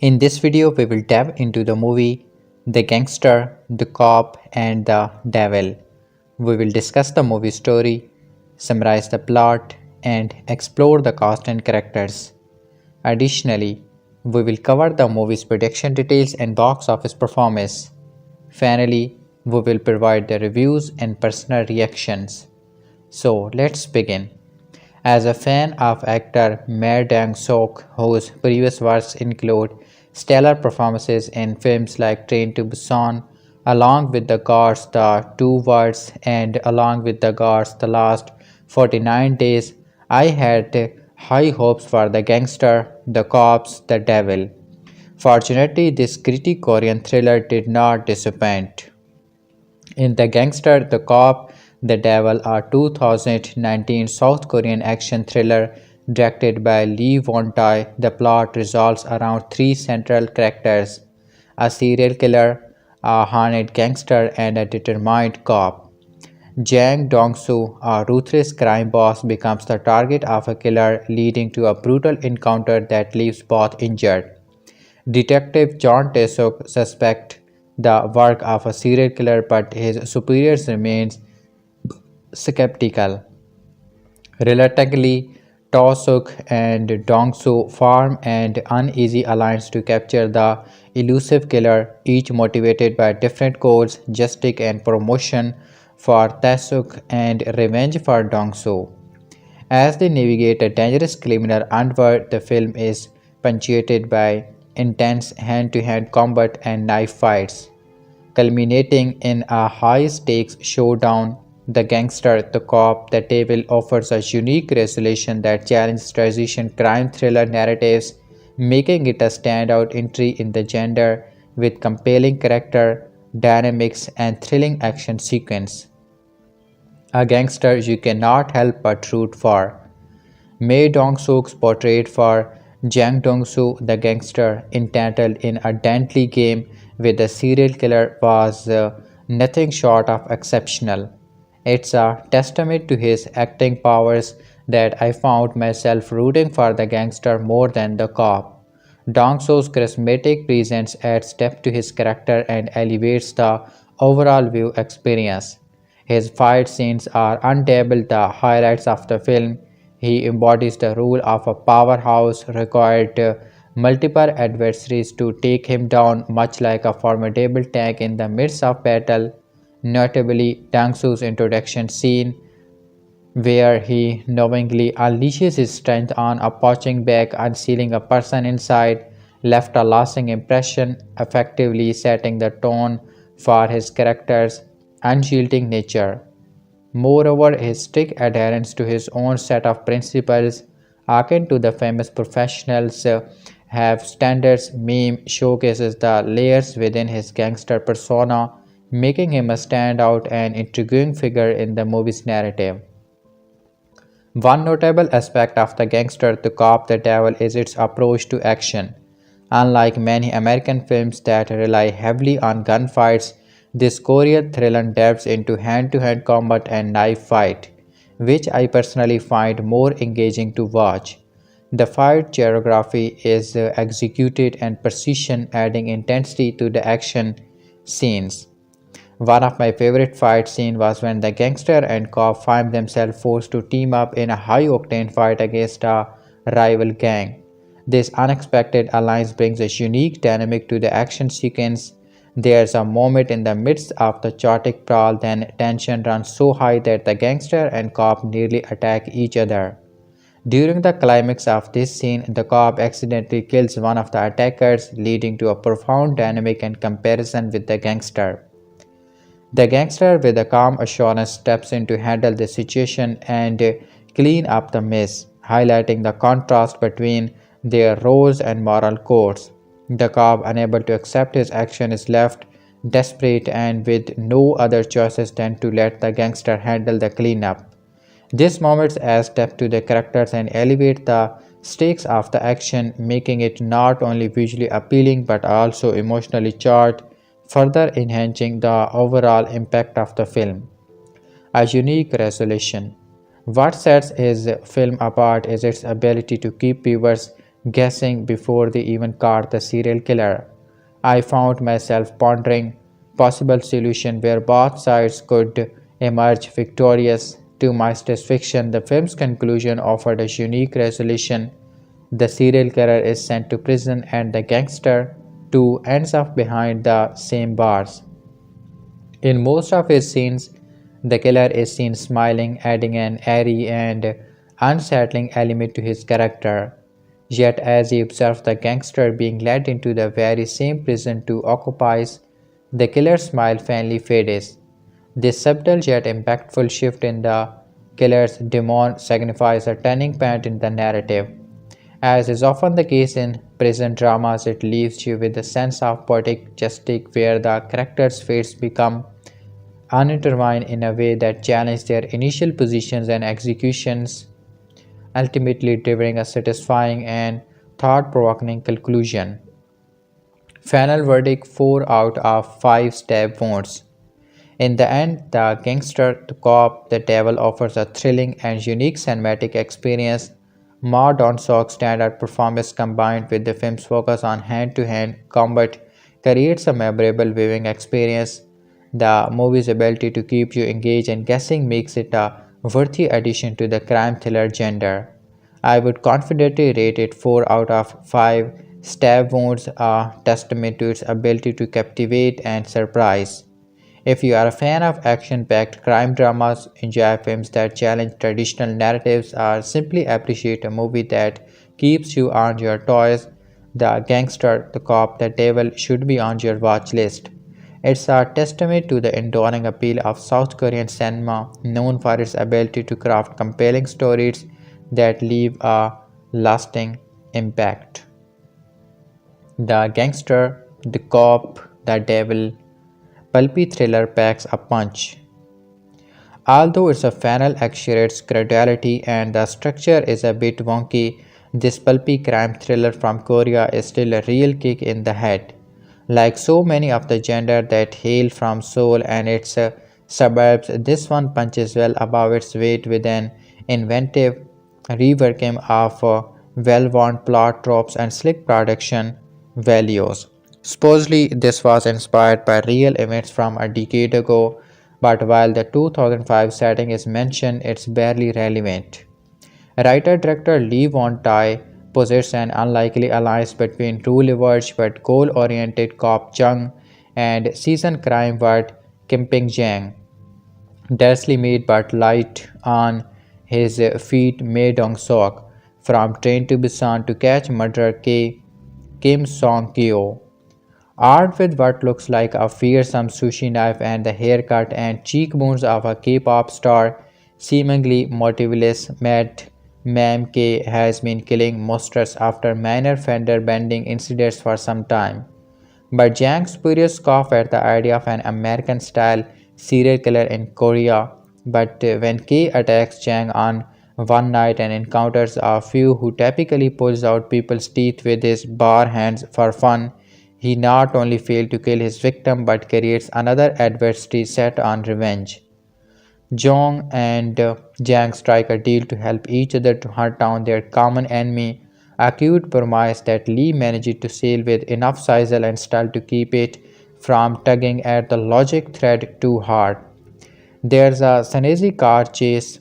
In this video, we will dive into the movie The Gangster, The Cop, and the Devil. We will discuss the movie story, summarize the plot, and explore the cast and characters. Additionally, we will cover the movie's production details and box office performance. Finally, we will provide the reviews and personal reactions. So let's begin. As a fan of actor Mair Dang-seok, whose previous works include stellar performances in films like Train to Busan, Along with the Gods, The Two Worlds, and Along with the Gods, The Last 49 Days, I had high hopes for The Gangster, The Cops, The Devil. Fortunately, this gritty Korean thriller did not disappoint. In The Gangster, The Cop, The Devil, a 2019 South Korean action thriller directed by Lee Won-tae, the plot revolves around three central characters: a serial killer, a hardened gangster, and a determined cop. Jang Dong-soo, a ruthless crime boss, becomes the target of a killer, leading to a brutal encounter that leaves both injured. Detective John Tae-suk suspects the work of a serial killer, but his superiors remain skeptical. Reluctantly, Tae-suk and Dong-soo form an uneasy alliance to capture the elusive killer, each motivated by different goals: justice and promotion for Tae-suk and revenge for Dong-soo. As they navigate a dangerous criminal underworld, the film is punctuated by intense hand-to-hand combat and knife fights, culminating in a high-stakes showdown. The Gangster, The Cop, The Devil offers a unique resolution that challenges traditional crime thriller narratives, making it a standout entry in the genre with compelling character dynamics and thrilling action sequence. A gangster you cannot help but root for. Mae Dong-sook's portrait for Jang Dong-soo, the gangster entitled in a deadly game with a serial killer, was nothing short of exceptional. It's a testament to his acting powers that I found myself rooting for the gangster more than the cop. Dong-soo's charismatic presence adds depth to his character and elevates the overall view experience. His fight scenes are undoubtedly the highlights of the film. He embodies the role of a powerhouse, required multiple adversaries to take him down, much like a formidable tank in the midst of battle. Notably, Dang-soo's introduction scene, where he knowingly unleashes his strength on a punching bag, unsealing a person inside, left a lasting impression, effectively setting the tone for his character's unyielding nature. Moreover, his strict adherence to his own set of principles, akin to the famous professionals have standards meme, showcases the layers within his gangster persona, making him a standout and intriguing figure in the movie's narrative. One notable aspect of The Gangster, The Cop, The Devil is its approach to action. Unlike many American films that rely heavily on gunfights, this Korean thriller delves into hand-to-hand combat and knife fight, which I personally find more engaging to watch. The fight choreography is executed and precision, adding intensity to the action scenes. One of my favorite fight scenes was when the gangster and cop find themselves forced to team up in a high-octane fight against a rival gang. This unexpected alliance brings a unique dynamic to the action sequence. There's a moment in the midst of the chaotic brawl, then tension runs so high that the gangster and cop nearly attack each other. During the climax of this scene, the cop accidentally kills one of the attackers, leading to a profound dynamic and comparison with the gangster. The gangster, with a calm assurance, steps in to handle the situation and clean up the mess, highlighting the contrast between their roles and moral codes. The cop, unable to accept his action, is left desperate and with no other choices than to let the gangster handle the cleanup. This moment adds depth to the characters and elevates the stakes of the action, making it not only visually appealing but also emotionally charged, further enhancing the overall impact of the film. A unique resolution. What sets his film apart is its ability to keep viewers guessing before they even caught the serial killer. I found myself pondering possible solution where both sides could emerge victorious. To my satisfaction, the film's conclusion offered a unique resolution. The serial killer is sent to prison and the gangster too ends up behind the same bars. In most of his scenes, the killer is seen smiling, adding an airy and unsettling element to his character. Yet, as he observes the gangster being led into the very same prison to occupy, the killer's smile finally fades. This subtle yet impactful shift in the killer's demon signifies a turning point in the narrative. As is often the case in prison dramas, it leaves you with a sense of poetic justice where the characters' fates become unintertwined in a way that challenge their initial positions and executions, ultimately delivering a satisfying and thought-provoking conclusion. Final verdict 4 out of 5 stab wounds. In the end, the gangster, the cop, the devil offers a thrilling and unique cinematic experience. Ma Dong-seok's standard performance combined with the film's focus on hand-to-hand combat creates a memorable viewing experience. The movie's ability to keep you engaged and guessing makes it a worthy addition to the crime thriller genre. I would confidently rate it 4 out of 5 stab wounds, a testament to its ability to captivate and surprise. If you are a fan of action packed crime dramas, enjoy films that challenge traditional narratives, or simply appreciate a movie that keeps you on your toes, The Gangster, The Cop, The Devil should be on your watch list. It's a testament to the enduring appeal of South Korean cinema, known for its ability to craft compelling stories that leave a lasting impact. The Gangster, The Cop, The Devil pulpy thriller packs a punch. Although its final exaggerates credulity and the structure is a bit wonky, this pulpy crime thriller from Korea is still a real kick in the head. Like so many of the genre that hail from Seoul and its suburbs, this one punches well above its weight with an inventive reworking of well-worn plot tropes and slick production values. Supposedly, this was inspired by real events from a decade ago, but while the 2005 setting is mentioned, it's barely relevant. Writer-director Lee Won-tai possesses an unlikely alliance between rule-averse but goal-oriented cop Chung and seasoned crime ward Kim Ping-jang. Densely made but light on his feet Mae Dong-seok, from Train to Busan to Catch Murderer Kim Song-kyo. Armed with what looks like a fearsome sushi knife and the haircut and cheekbones of a K-pop star, seemingly motiveless Matt Ma'am K has been killing monsters after minor fender bending incidents for some time. But Jang's furious scoff at the idea of an American-style serial killer in Korea. But when K attacks Jang on one night and encounters a few who typically pulls out people's teeth with his bare hands for fun, he not only failed to kill his victim but creates another adversity set on revenge. Jong and Jang strike a deal to help each other to hunt down their common enemy, a cute promise that Lee managed to sail with enough sizzle and style to keep it from tugging at the logic thread too hard. There's a Sanezi car chase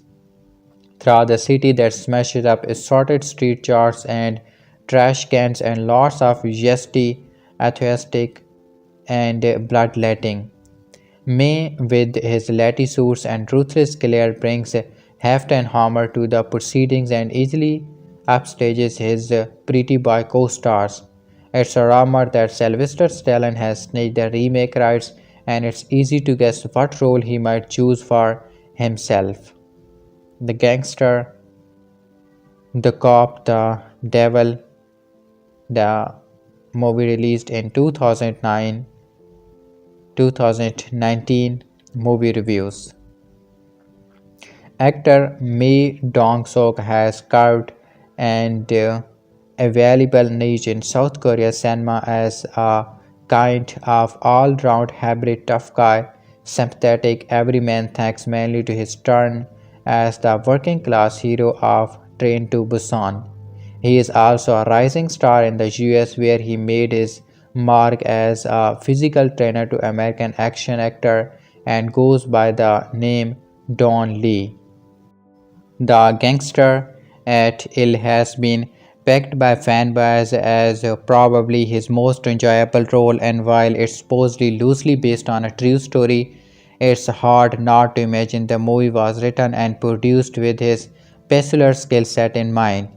through the city that smashes up assorted street charts and trash cans and lots of zesty, atheistic, and bloodletting. May, with his latitudes and ruthless glare, brings heft and hammer to the proceedings and easily upstages his pretty boy co-stars. It's a rumor that Sylvester Stallone has snatched the remake rights, and it's easy to guess what role he might choose for himself. The gangster, the cop, the devil, the movie released in 2009 2019 movie reviews. Actor Mae Dong-seok has carved and a valuable niche in South Korea cinema as a kind of all-round hybrid tough guy, sympathetic everyman thanks mainly to his turn as the working-class hero of Train to Busan. He is also a rising star in the US, where he made his mark as a physical trainer to American action actor and goes by the name Don Lee. The Gangster at Il has been pegged by fanboys as probably his most enjoyable role, and while it's supposedly loosely based on a true story, it's hard not to imagine the movie was written and produced with his peculiar skill set in mind.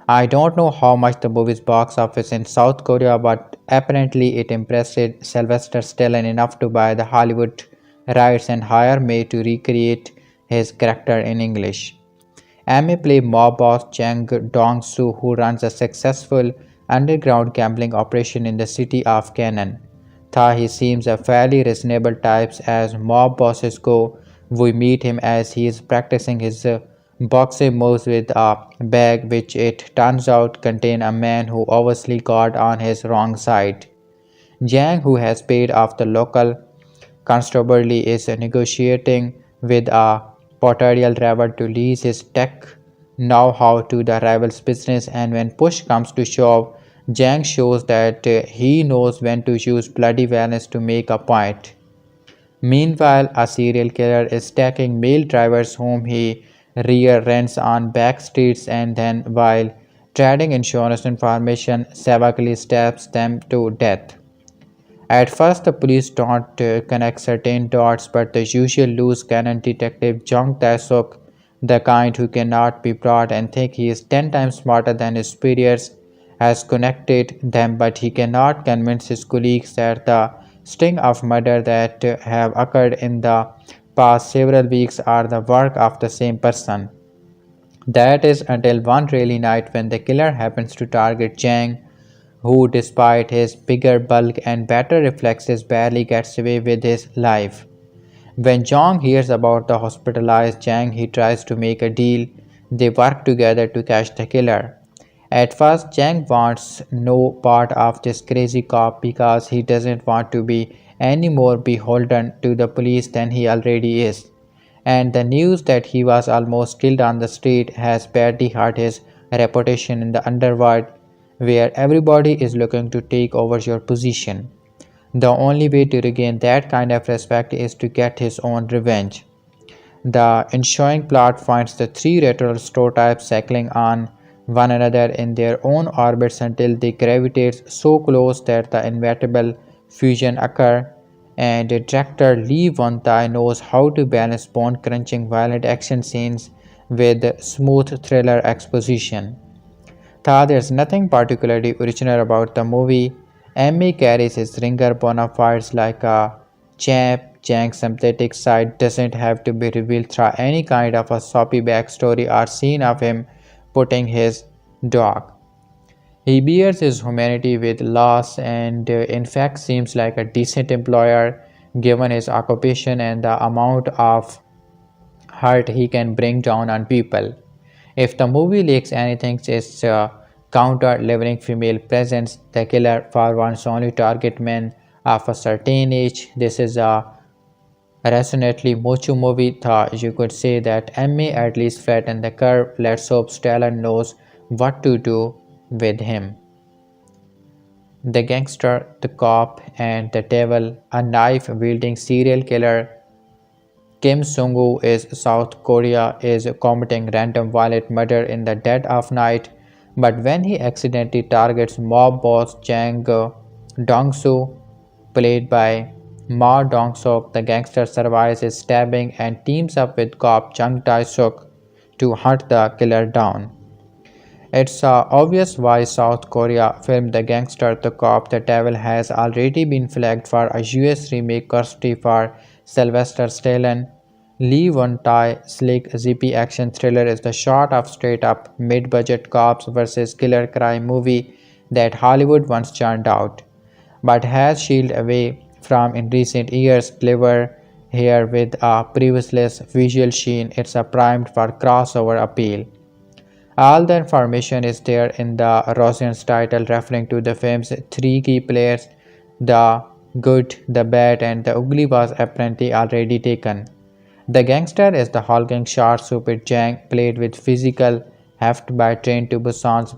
I don't know how much the movie's box office in South Korea, but apparently it impressed Sylvester Stallone enough to buy the Hollywood rights and hire May to recreate his character in English. Amy plays mob boss Chang Dong-soo, who runs a successful underground gambling operation in the city of Canaan. Though he seems a fairly reasonable type as mob bosses go, we meet him as he is practicing his boxing moves with a bag which it turns out contains a man who obviously got on his wrong side. Jiang, who has paid off the local constabulary, is negotiating with a potential rival to lease his tech know-how to the rival's business, and when push comes to shove, Jiang shows that he knows when to use bloody violence to make a point. Meanwhile, a serial killer is stacking male drivers whom he rear ends on back streets and then, while trading insurance information, savagely stabs them to death. At first, the police don't connect certain dots, but the usual loose cannon detective Jung Tae-suk, the kind who cannot be brought and think he is 10 times smarter than his superiors, has connected them, but he cannot convince his colleagues that the string of murder that have occurred in the past several weeks are the work of the same person. That is until one rainy night when the killer happens to target Jang, who, despite his bigger bulk and better reflexes, barely gets away with his life. When Jong hears about the hospitalized Jang, he tries to make a deal. They work together to catch the killer. At first, Jang wants no part of this crazy cop because he doesn't want to be any more beholden to the police than he already is. And the news that he was almost killed on the street has badly hurt his reputation in the underworld, where everybody is looking to take over your position. The only way to regain that kind of respect is to get his own revenge. The ensuing plot finds the three retro store types cycling on one another in their own orbits until they gravitate so close that the inevitable fusion occurs, and director Lee Won-tai knows how to balance bone-crunching violent action scenes with smooth thriller exposition. Thus, there's nothing particularly original about the movie. Emmy carries his ringer bona fides like a champ. Chang's sympathetic side doesn't have to be revealed through any kind of a soppy backstory or scene of him putting his dog. He bears his humanity with loss and, in fact, seems like a decent employer given his occupation and the amount of hurt he can bring down on people. If the movie lacks anything, it's counter-leveling female presence. The killer for once only target men of a certain age. This is a resonantly macho movie, though you could say that Emmy at least flattened the curve. Let's hope Stallone knows what to do with him. The Gangster, the Cop, and the Devil, a knife-wielding serial killer Kim Sung-woo is South Korea is committing random violent murder in the dead of night, but when he accidentally targets mob boss Chang Dong-soo, played by Ma Dong-seok, the gangster survives his stabbing and teams up with cop Chung Tae-suk to hunt the killer down. It's obvious why South Korea filmed The Gangster, the Cop, the Devil has already been flagged for a US remake courtesy for Sylvester Stallone. Lee Won-tai slick zippy action thriller is the sort of straight-up mid-budget cops versus killer crime movie that Hollywood once churned out, but has shielded away from in recent years. Deliver here with a priceless visual sheen, it's a primed for crossover appeal. All the information is there in the Rosian's title, referring to the film's three key players. The good, the bad, and the ugly was apparently already taken. The gangster is the hulking short stupid Jang, played with physical Heft by Train to Busan's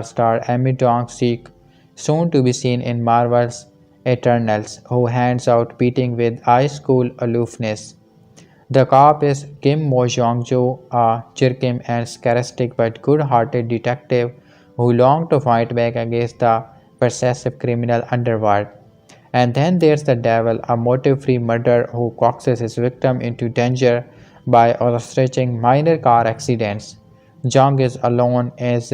star Amy Dong-seok, soon to be seen in Marvel's Eternals, who hands out beating with high-school aloofness. The cop is Kim Mo-jong-jo, a chirkim and sarcastic but good-hearted detective who longs to fight back against the possessive criminal underworld. And then there's the devil, a motive-free murderer who coaxes his victim into danger by orchestrating minor car accidents. Jung is alone as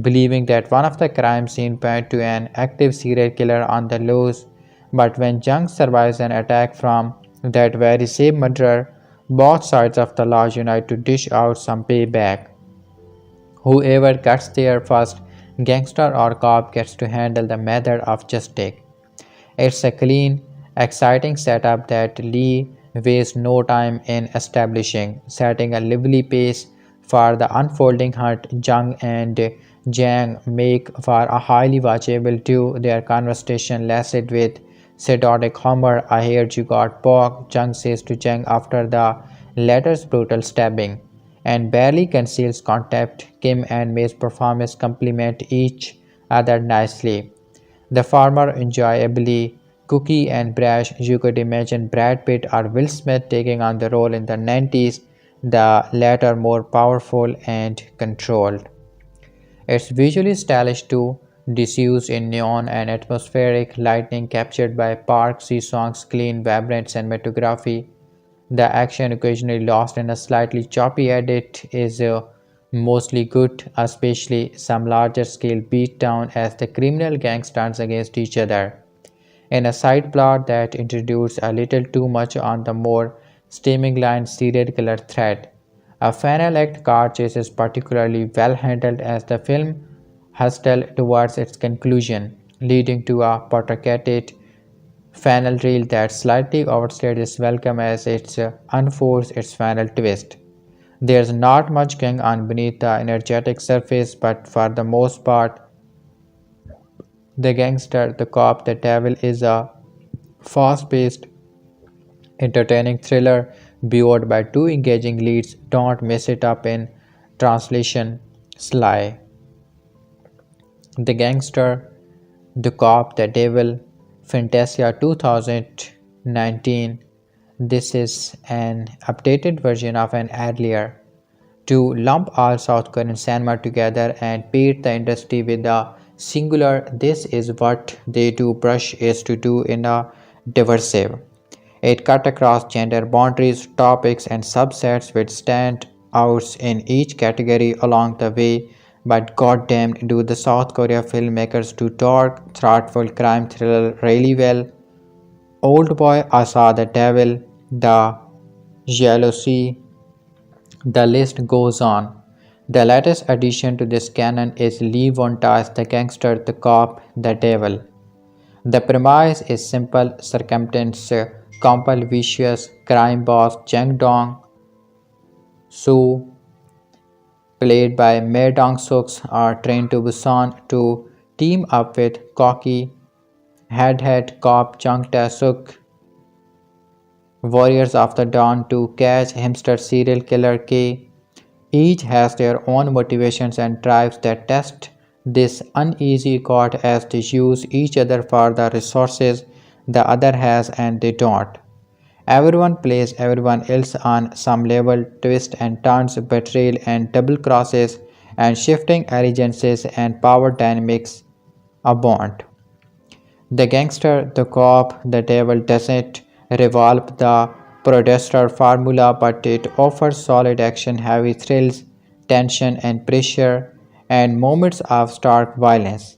believing that one of the crime scenes points to an active serial killer on the loose, but when Jung survives an attack from that very same murderer, both sides of the law unite to dish out some payback. Whoever gets there first, gangster or cop, gets to handle the method of justice. It's a clean, exciting setup that Lee wastes no time in establishing, setting a lively pace for the unfolding hunt. Jung and Jang make for a highly watchable duo. Their conversation lasted with Sedodic humor. I heard you got poked, Jung says to Jang after the latter's brutal stabbing, and barely conceals contempt. Kim and May's performance complement each other nicely. The former enjoyably cookie and brash, you could imagine Brad Pitt or Will Smith taking on the role in the 90s, the latter more powerful and controlled. It's visually stylish too, disused in neon and atmospheric lighting captured by Park Ji-sung's clean, vibrant cinematography. The action, occasionally lost in a slightly choppy edit, is mostly good, especially some larger scale beatdown as the criminal gangs turns against each other. In a side plot that introduced a little too much on the more streamlined serial killer thread. A final act car chase is particularly well handled as the film hustles towards its conclusion, leading to a protracted final reel that slightly overstays its welcome as it unfolds its final twist. There's not much going on beneath the energetic surface, but for the most part, the gangster, the cop, the devil is a fast paced, entertaining thriller buoyed by two engaging leads. Don't mess it up in translation. Sly. The Gangster, The Cop, The Devil, Fantasia 2019. This is an updated version of an earlier. To lump all South Korean cinema together and paint the industry with a singular "this is what they do" brush is to do in a diversive. It cut across gender boundaries, topics, and subsets with standouts in each category along the way. But goddamn, do the South Korea filmmakers do dark, thoughtful crime thriller really well? Old Boy, I Saw the Devil, The Yellow Sea, the list goes on. The latest addition to this canon is Lee Won-ta's The Gangster, the Cop, the Devil. The premise is simple: circumstance compel vicious crime boss Jang Dong-soo, played by Mae Dong-suk, are trained to Busan to team up with cocky head cop Jung Tae-suk, warriors of the dawn, to catch hamster serial killer K. Each has their own motivations and drives that test this uneasy chord as they use each other for the resources the other has and they don't. Everyone plays everyone else on some level, twists and turns, betrayal and double crosses, and shifting allegiances and power dynamics abound. The gangster, the cop, the devil doesn't revolve the Prodester formula, but it offers solid action, heavy thrills, tension and pressure, and moments of stark violence.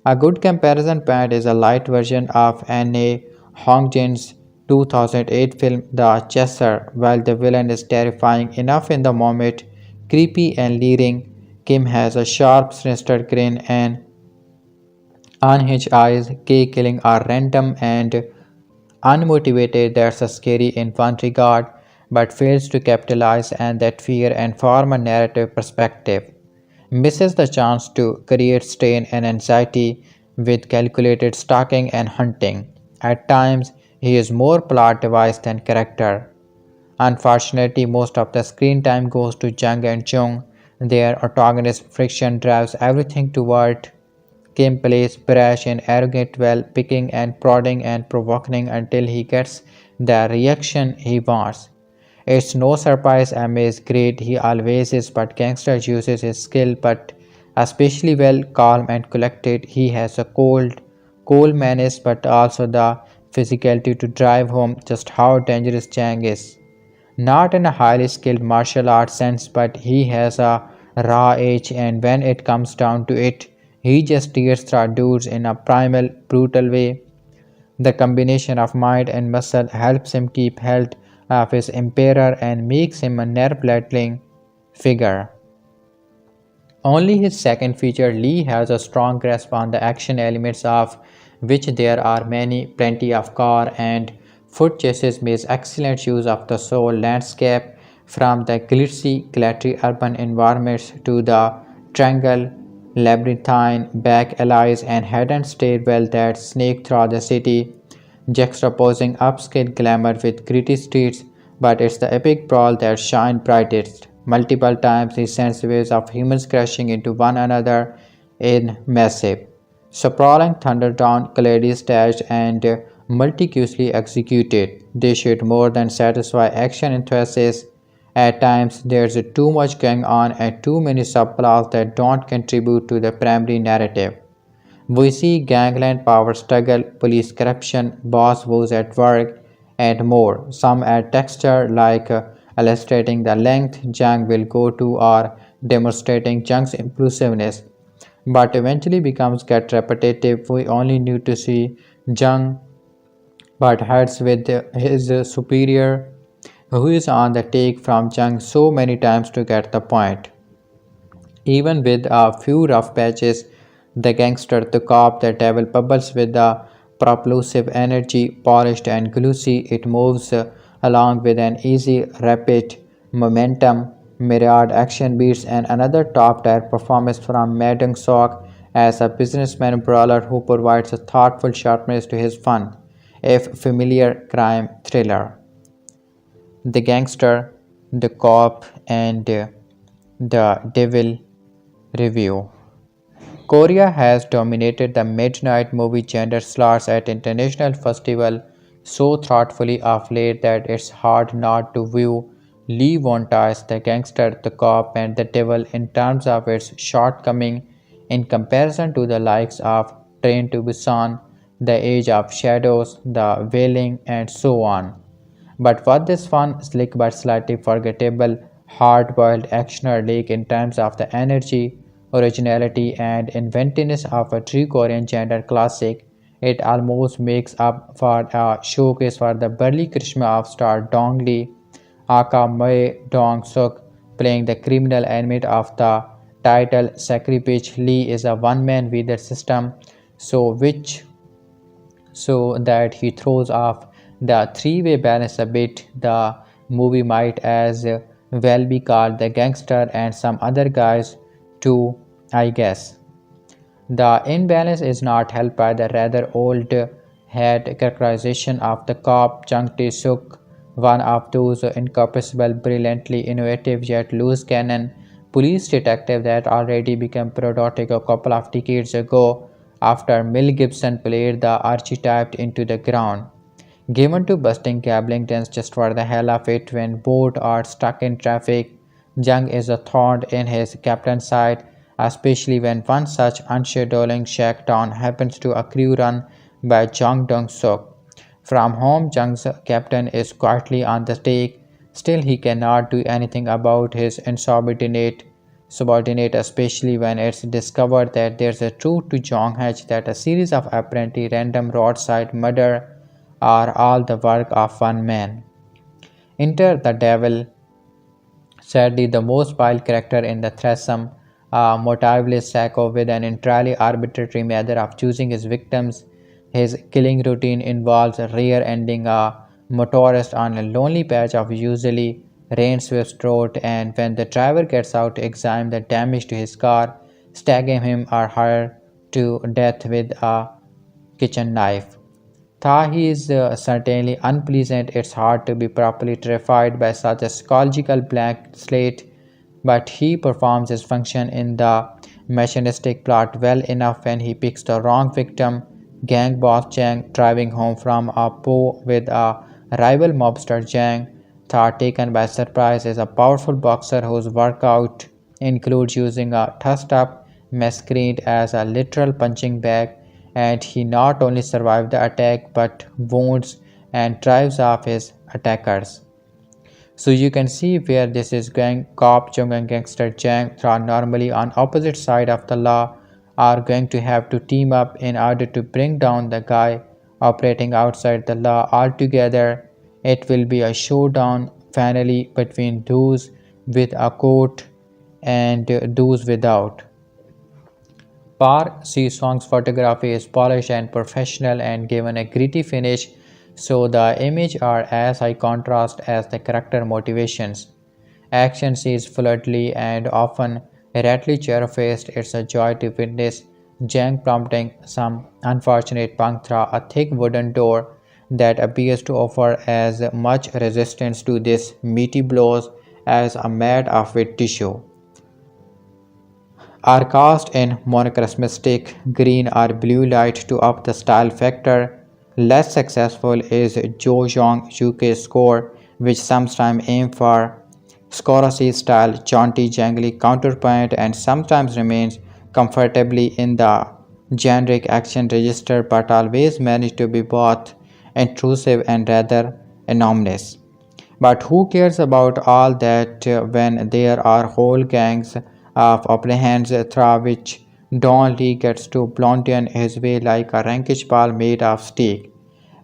A good comparison point is a light version of Anne Hongjin's 2008 film The Chaser. While the villain is terrifying enough in the moment, creepy and leering, Kim has a sharp, sinister grin and unhinged eyes. K killing are random and unmotivated. That's a scary in one regard, but fails to capitalize on that fear and form a narrative perspective. Misses the chance to create strain and anxiety with calculated stalking and hunting. At times, he is more plot device than character. Unfortunately, most of the screen time goes to Jung and Chung. Their antagonist friction drives everything toward Kim plays brash and arrogant while picking and prodding and provoking until he gets the reaction he wants. It's no surprise M is great, he always is, but Gangster uses his skill, but especially well, calm and collected. He has a cold menace, but also the physicality to drive home just how dangerous Chang is. Not in a highly skilled martial arts sense, but he has a raw edge, and when it comes down to it, he just tears through dudes in a primal, brutal way. The combination of mind and muscle helps him keep health of his emperor and makes him a nerve-rattling figure. Only his second feature, Lee has a strong grasp on the action elements of which there are many, plenty of car and foot chases makes excellent use of the soul landscape from the glitzy urban environments to the triangle, labyrinthine back alleys and hidden stairwell that snake through the city, juxtaposing upscale glamour with gritty streets, but it's the epic brawl that shines brightest. Multiple times he sends waves of humans crashing into one another in massive, sprawling thunderdown clearly staged and meticulously executed. They should more than satisfy action enthusiasts. At times, there's too much going on and too many subplots that don't contribute to the primary narrative. We see gangland power struggle, police corruption, boss woes at work, and more. Some add texture like illustrating the length Jang will go to or demonstrating Jang's impulsiveness, but eventually becomes get repetitive. We only need to see Jang but heads with his superior who is on the take from Jang so many times to get the point. Even with a few rough patches, the gangster, the cop, the devil bubbles with the propulsive energy, polished and glossy. It moves along with an easy, rapid momentum, myriad action beats, and another top-tier performance from Madung Sok as a businessman brawler who provides a thoughtful sharpness to his fun, if familiar crime thriller. The gangster, the cop, and the devil review. Korea has dominated the midnight movie genre slots at international festivals so thoughtfully of late that it's hard not to view Lee Won-tae's The Gangster, The Cop, and The Devil in terms of its shortcoming in comparison to the likes of Train to Busan, The Age of Shadows, The Wailing, and so on. But what this fun, slick but slightly forgettable, hard-boiled actioner lack in terms of the energy, originality, and inventiveness of a true Korean genre classic, it almost makes up for a showcase for the burly charisma of star Dong Lee, aka Mae Dong Suk, playing the criminal element of the title Sacrifice. Lee is a one-man weather system, so that he throws off the three-way balance a bit. The movie might as well be called The Gangster and Some Other Guys too, I guess. The imbalance is not helped by the rather old hat characterization of the cop Chung Tae-suk, one of those incomparable, brilliantly innovative yet loose cannon police detective that already became paradoxic a couple of decades ago after Mel Gibson played the archetype into the ground. Given to busting Gablingtons just for the hell of it when both are stuck in traffic, Jung is a thorn in his captain's side, especially when one such unshadowing shakedown happens to a crew run by Jung Dong-suk. From home, Jung's captain is quietly on the take. Still, he cannot do anything about his subordinate, especially when it's discovered that there's a truth to Jong Hatch that a series of apparently random roadside murder are all the work of one man. Enter the devil, sadly the most vile character in the threesome, a motiveless psycho with an entirely arbitrary method of choosing his victims. His killing routine involves rear-ending a motorist on a lonely patch of usually rain-swift road, and when the driver gets out to examine the damage to his car, stabbing him or her to death with a kitchen knife. Though he is certainly unpleasant, it's hard to be properly terrified by such a psychological blank slate. but he performs his function in the machinistic plot well enough when he picks the wrong victim. Gang boss Chang driving home from a po with a rival mobster Jang, thought taken by surprise, is a powerful boxer whose workout includes using a trussed up masquerade as a literal punching bag, and he not only survives the attack but wounds and drives off his attackers. So you can see where this is going. Cop Chung and Gangster Jang are normally on opposite side of the law are going to have to team up in order to bring down the guy operating outside the law altogether. It will be a showdown finally between those with a coat and those without. Park Si-song's photography is polished and professional and given a gritty finish, so the images are as high contrast as the character motivations. Action scenes fluidly and often ratly cheer-faced. It's a joy to witness Jang prompting some unfortunate punk through a thick wooden door that appears to offer as much resistance to these meaty blows as a mat of wet tissue are cast in monochromatic green or blue light to up the style factor. Less successful is Jo Jong Yuki's score, which sometimes aim for Scorsese style jaunty jangly counterpoint and sometimes remains comfortably in the generic action register but always manage to be both intrusive and rather anomalous. But who cares about all that when there are whole gangs of apprehensions through which Don Lee gets to blondin his way like a rakish ball made of steel?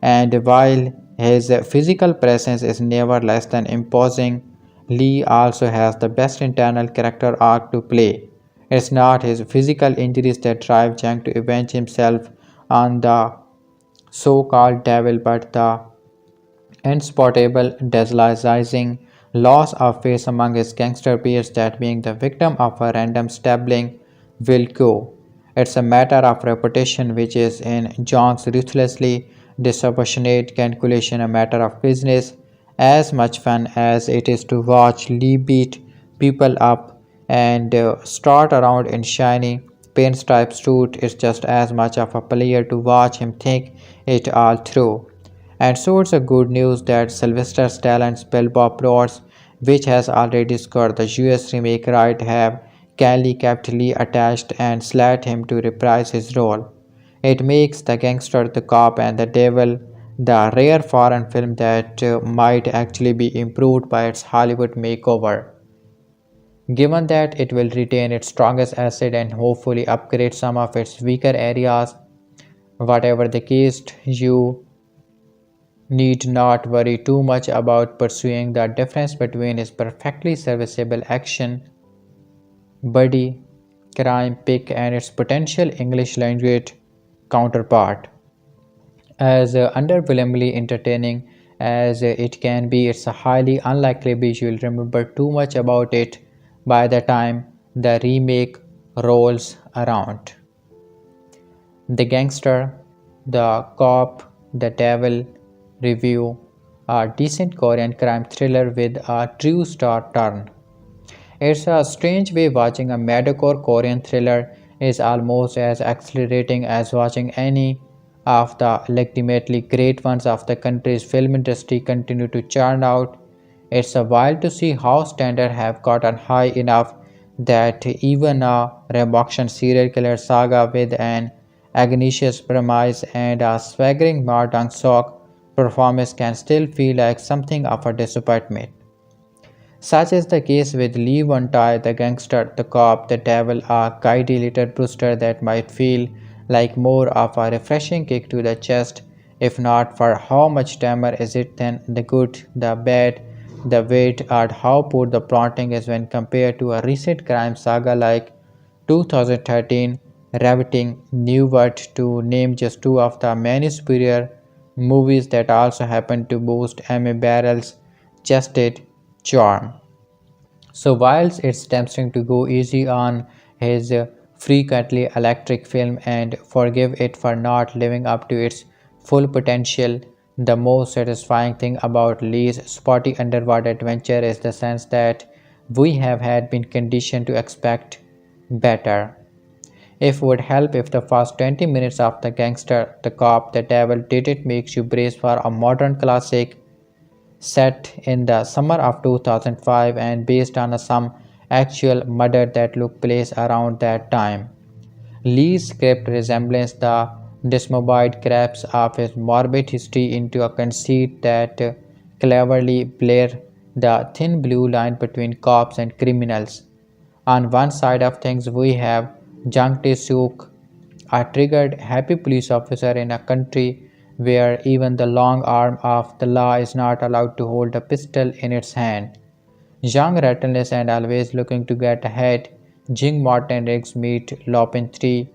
And while his physical presence is never less than imposing, Lee also has the best internal character arc to play. It's not his physical injuries that drive Chang to avenge himself on the so-called devil, but the unspotable, desolating loss of face among his gangster peers that being the victim of a random stabbing will go. It's a matter of reputation, which is in John's ruthlessly disproportionate calculation a matter of business. As much fun as it is to watch Lee beat people up and strut around in shiny pinstripe suit, it's just as much of a pleasure to watch him think it all through. And so it's a good news that Sylvester Stallone's Bilbo plots, which has already scored the US remake right, have Kelly kept Lee attached and slot him to reprise his role. It makes The Gangster, The Cop and The Devil the rare foreign film that might actually be improved by its Hollywood makeover. Given that it will retain its strongest asset and hopefully upgrade some of its weaker areas, whatever the case, you need not worry too much about pursuing the difference between his perfectly serviceable action buddy crime pick and its potential English language counterpart. As underwhelmingly entertaining as it can be, it's a highly unlikely you'll remember too much about it by the time the remake rolls around. The Gangster, The Cop, The Devil review, a decent Korean crime thriller with a true star turn. It's a strange way watching a mediocre Korean thriller is almost as exhilarating as watching any of the legitimately great ones of the country's film industry continue to churn out. It's a while to see how standards have gotten high enough that even a rambunctious serial killer saga with an Agnicious premise and a swaggering Ma Dong-seok performance can still feel like something of a disappointment. Such is the case with Lee Won-tai, The Gangster, The Cop, The Devil, a giddy little brewster that might feel like more of a refreshing kick to the chest, if not for how much tamer is it than the good, the bad, the weird, and how poor the plotting is when compared to a recent crime saga like 2013 Ravaging New World, to name just two of the many superior movies that also happen to boast Emmy Barrel's chested charm. So whilst it's tempting to go easy on his frequently electric film and forgive it for not living up to its full potential, the most satisfying thing about Lee's spotty underwater adventure is the sense that We have had been conditioned to expect better. It would help if the first 20 minutes of The Gangster, The Cop, The Devil didn't make you brace for a modern classic set in the summer of 2005 and based on some actual murder that took place around that time. Lee's script resembles the dismembered crabs of his morbid history into a conceit that cleverly blurs the thin blue line between cops and criminals. On one side of things, we have Jang Tae-suk, a triggered, happy police officer in a country where even the long arm of the law is not allowed to hold a pistol in its hand. Young, relentless, and always looking to get ahead, Jing Martin Riggs meet Lopin 3.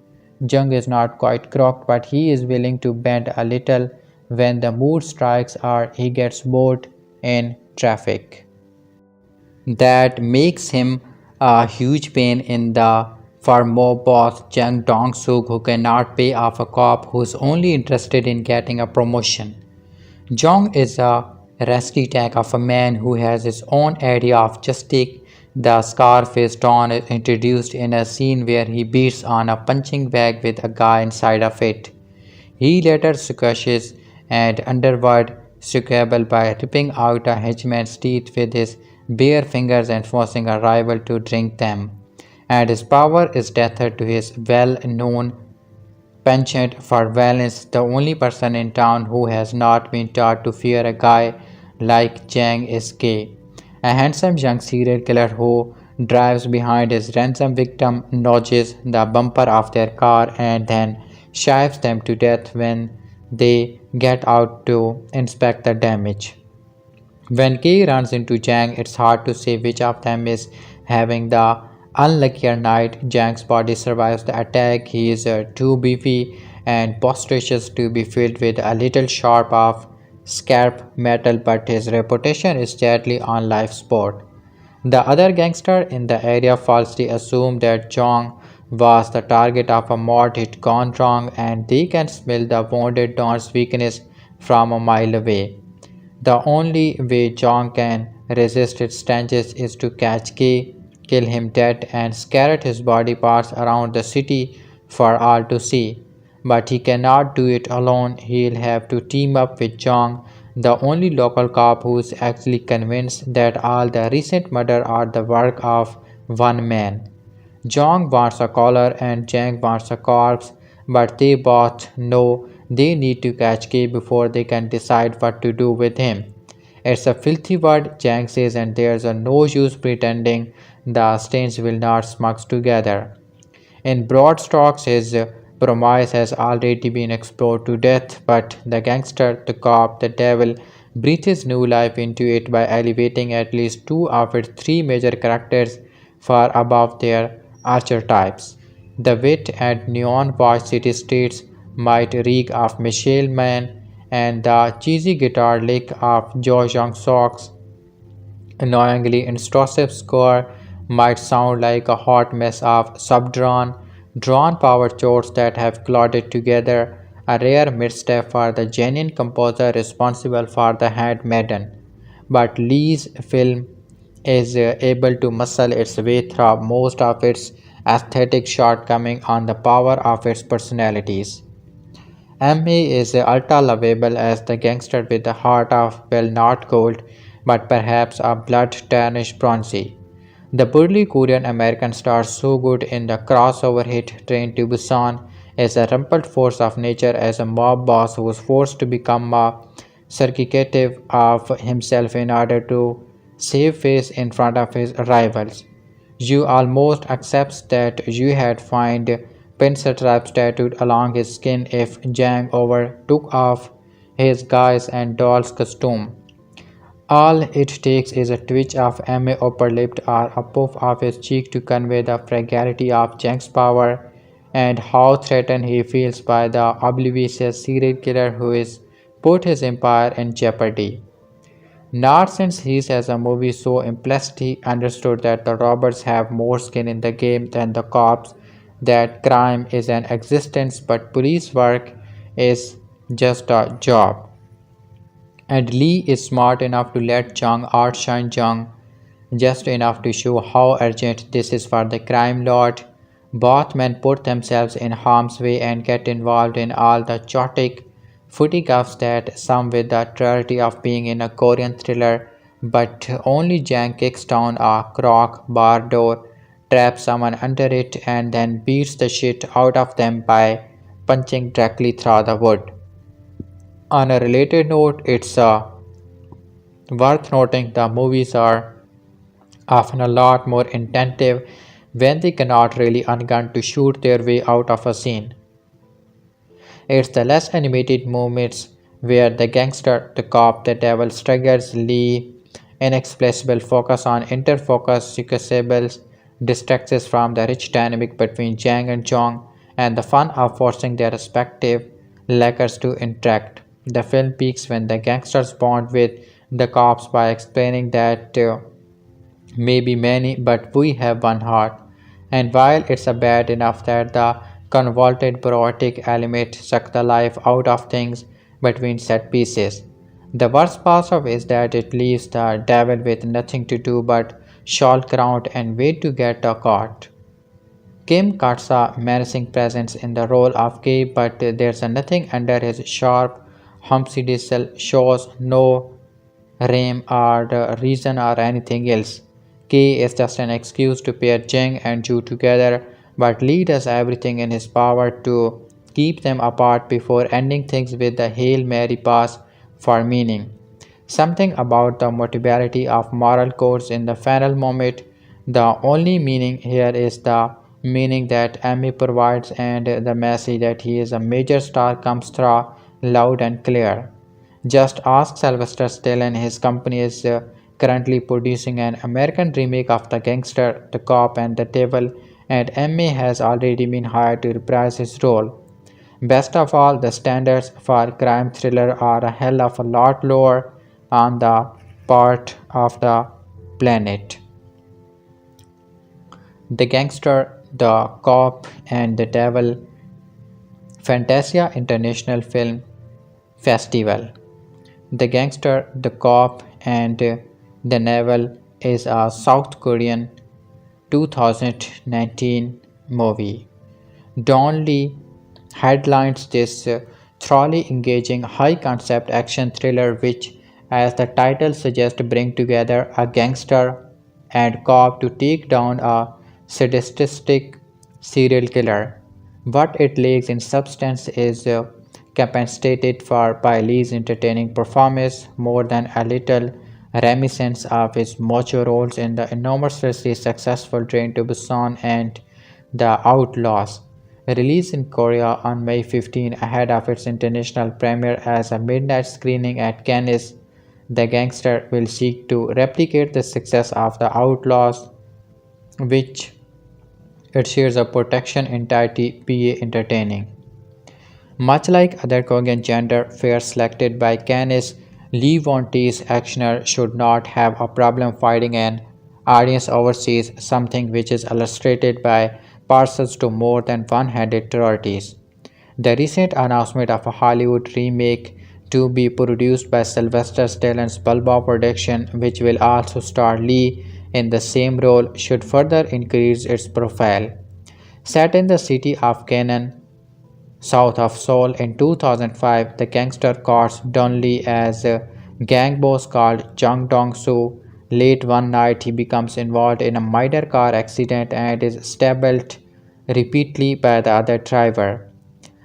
Jung is not quite crocked, but he is willing to bend a little when the mood strikes or he gets bored in traffic. That makes him a huge pain in the for mob boss Jang Dong-suk who cannot pay off a cop who's only interested in getting a promotion. Jong is a rusty tag of a man who has his own idea of justice. The Scarface Don is introduced in a scene where he beats on a punching bag with a guy inside of it. He later squashes an underworld squabble by ripping out a henchman's teeth with his bare fingers and forcing a rival to drink them. And his power is tethered to his well-known penchant for violence, the only person in town who has not been taught to fear a guy like Chang is gay. A handsome young serial killer who drives behind his ransom victim, nudges the bumper of their car, and then shivs them to death when they get out to inspect the damage. When Kay runs into Jang, it's hard to say which of them is having the unluckier night. Jang's body survives the attack. He is too beefy and boisterous to be filled with a little sharp of scarp metal, but his reputation is sadly on life support. The other gangster in the area falsely assume that Jong was the target of a mod hit gone wrong and they can smell the wounded Don's weakness from a mile away. The only way John can resist its stenches is to catch Kay, kill him dead, and scatter his body parts around the city for all to see. But he cannot do it alone. He'll have to team up with John, the only local cop who's actually convinced that all the recent murders are the work of one man. Jong wants a collar and Jang wants a corpse, but they both know they need to catch K before they can decide what to do with him. It's a filthy word, Jang says, and there's no use pretending the stains will not smudge together. In broad strokes, his promise has already been explored to death, but the gangster, the cop, the devil breathes new life into it by elevating at least two of its three major characters far above their archetypes. The wit and neon watch city streets might reek of Michelle Mann, and the cheesy guitar lick of Jo Young Sock's annoyingly intrusive score might sound like a hot mess of drawn power chords that have clotted together, a rare misstep for the genuine composer responsible for The Handmaiden. But Lee's film is able to muscle its way through most of its aesthetic shortcomings on the power of its personalities. Ma is ultra lovable as the gangster with the heart of, well, not gold, but perhaps a blood tarnished bronzy. The burly Korean American star, so good in the crossover hit Train to Busan, is a rumpled force of nature as a mob boss who is forced to become a caricature of himself in order to save face in front of his rivals. You almost accept that you had find pinstripes tattooed along his skin if Jang over took off his guise and doll's costume. All it takes is a twitch of MA upper lip or a puff of his cheek to convey the fragility of Jang's power and how threatened he feels by the oblivious serial killer who has put his empire in jeopardy. Not since he as a movie so impressed he understood that the robbers have more skin in the game than the cops, that crime is an existence but police work is just a job. And Lee is smart enough to let Jung outshine Jung just enough to show how urgent this is for the crime lord. Both men put themselves in harm's way and get involved in all the chaotic footy-guffs that some with the clarity of being in a Korean thriller, but only Jang kicks down a crock bar door, traps someone under it, and then beats the shit out of them by punching directly through the wood. On a related note, it's worth noting the movies are often a lot more intensive when they cannot really ungun to shoot their way out of a scene. It's the less animated moments where the gangster, the cop, the devil struggles Lee inexplicable focus on interfocus sequenceables distracts us from the rich dynamic between Jang and Chong and the fun of forcing their respective lacquers to interact. The film peaks when the gangsters bond with the cops by explaining that maybe many, but we have one heart. And while it's a bad enough that the convoluted bureaucratic element suck the life out of things between set pieces, the worst part of it is that it leaves the devil with nothing to do but shulk around and wait to get caught. Kim cuts a menacing presence in the role of K, but there's nothing under his sharp, humpsy diesel shows no rhyme or reason or anything else. K is just an excuse to pair Jeng and Ju together, but Lee does everything in his power to keep them apart before ending things with the Hail Mary pass for meaning. Something about the multiplicity of moral codes in the final moment. The only meaning here is the meaning that Emmy provides, and the message that he is a major star comes through loud and clear. Just ask Sylvester Stallone. His company is currently producing an American remake of The Gangster, The Cop, and The Devil, and Emmy has already been hired to reprise his role. Best of all, the standards for crime thriller are a hell of a lot lower on the part of the planet. The Gangster, The Cop, and The Devil Fantasia International Film Festival. The Gangster, The Cop, and The Devil is a South Korean 2019 movie. Don Lee headlines this thoroughly engaging high concept action thriller which, as the title suggests, bring together a gangster and cop to take down a sadistic serial killer. What it lacks in substance is compensated for by Lee's entertaining performance more than a little reminiscence of his macho roles in the enormously successful Train to Busan and The Outlaws. Released in Korea on May 15 ahead of its international premiere as a midnight screening at Cannes, The Gangster will seek to replicate the success of The Outlaws, which it shares a protection entirety PA entertaining. Much like other Korean gender fairs selected by Cannes, Lee Won-tae's actioner should not have a problem finding an audience overseas, something which is illustrated by parcels to more than one-handed priorities. The recent announcement of a Hollywood remake to be produced by Sylvester Stallone's Balboa production, which will also star Lee in the same role, should further increase its profile. Set in the city of Canaan, south of Seoul in 2005, the gangster caught Donley as a gang boss called Chung Dong-soo. Late one night, he becomes involved in a minor car accident and is stabbed repeatedly by the other driver.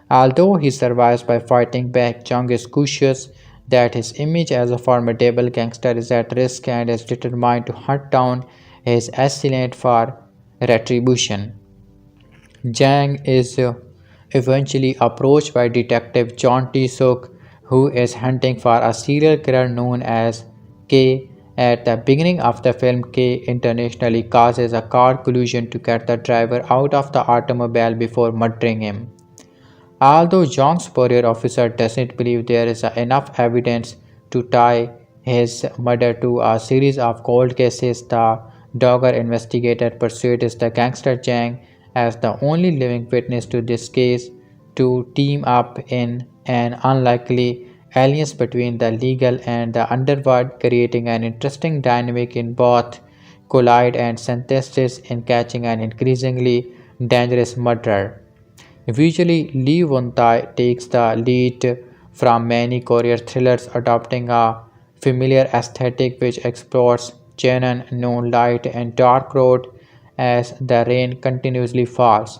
Although he survives by fighting back, Chung is cautious that his image as a formidable gangster is at risk and is determined to hunt down his assailant for retribution. Jang is eventually approached by Detective John T. Sook, who is hunting for a serial killer known as K. At the beginning of the film, K intentionally causes a car collision to get the driver out of the automobile before murdering him. Although Jong's superior officer doesn't believe there is enough evidence to tie his murder to a series of cold cases, the Dogger investigator persuades the gangster Jang as the only living witness to this case to team up in an unlikely alliance between the legal and the underworld, creating an interesting dynamic in both collide and synthesis in catching an increasingly dangerous murderer. Visually, Lee Won-tai takes the lead from many Korean thrillers, adopting a familiar aesthetic which explores Chenon, noon light and dark road as the rain continuously falls.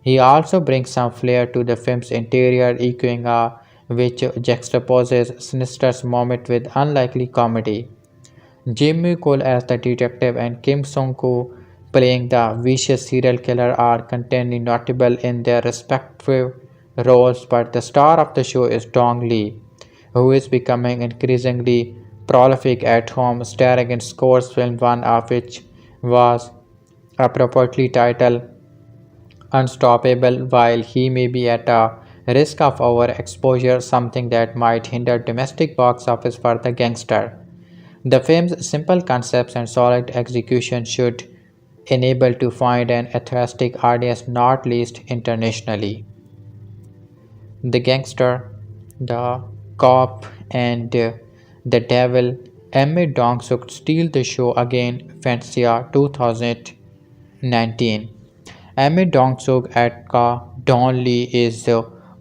He also brings some flair to the film's interior, echoing a which juxtaposes sinister moment with unlikely comedy. Jimmy Cole as the detective and Kim Song-koo playing the vicious serial killer are contending notable in their respective roles, but the star of the show is Dong Lee, who is becoming increasingly prolific at home, starring in scores film one of which was appropriately titled Unstoppable. While he may be at a risk of overexposure, something that might hinder domestic box office for the gangster. The film's simple concepts and solid execution should enable to find an enthusiastic audience, not least internationally. The Gangster, The Cop, and The Devil. Emme Dong-suk steal the show again. Fantasia 2019. Emme Dong-suk aka Don Lee is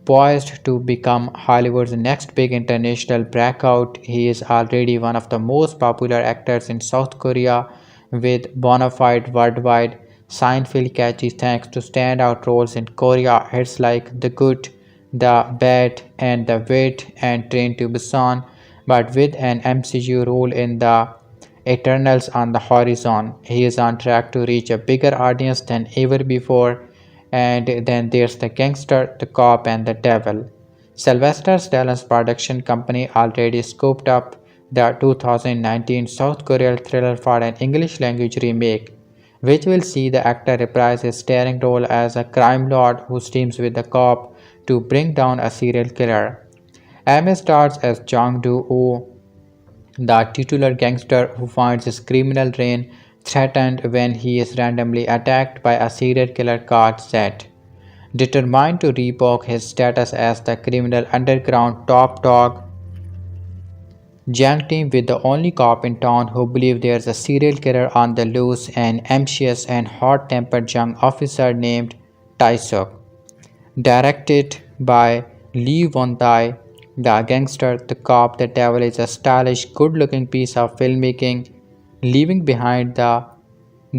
poised to become Hollywood's next big international breakout. He is already one of the most popular actors in South Korea with bona fide worldwide Seinfeld catchy thanks to standout roles in Korea hits like The Good, The Bad, and The Wit and Train to Busan, but with an MCU role in the Eternals on the horizon. He is on track to reach a bigger audience than ever before. And then there's the gangster, the cop, and the devil. Sylvester Stallone's production company already scooped up the 2019 South Korean thriller for an English language remake, which will see the actor reprise his starring role as a crime lord who teams with the cop to bring down a serial killer. Amy stars as Jong Do-woo, the titular gangster who finds his criminal reign threatened when he is randomly attacked by a serial killer called Zed. Determined to revoke his status as the criminal underground top dog, Jang team with the only cop in town who believes there's a serial killer on the loose, an ambitious and hot-tempered young officer named Taisuk. Directed by Lee Won-tai, The Gangster, The Cop, The Devil is a stylish, good-looking piece of filmmaking, leaving behind the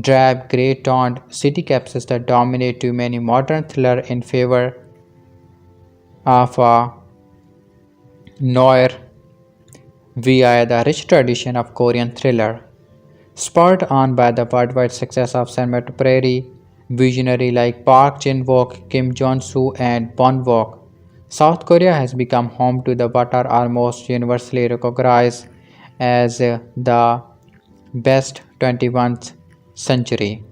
drab, grey-toned city capsules that dominate too many modern thrillers in favor of a noir via the rich tradition of Korean thriller. Spurred on by the worldwide success of cinematography visionary like Park Chin-wook, Kim Jong-soo, and Bon Wook, South Korea has become home to the what are almost universally recognized as the best 21st century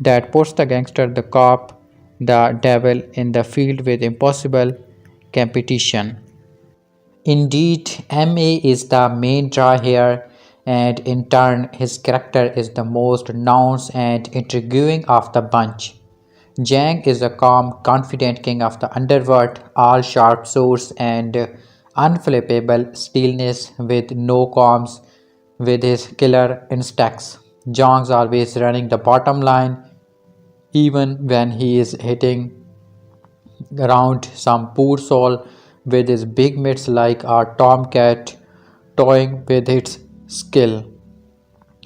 that puts the gangster, the cop, the devil in the field with impossible competition. Indeed, MA is the main draw here, and in turn, his character is the most nuanced and intriguing of the bunch. Jang is a calm, confident king of the underworld, all sharp swords and unflappable stillness with no qualms with his killer instincts. Jong's always running the bottom line, even when he is hitting around some poor soul with his big mitts like a tomcat toying with its skill.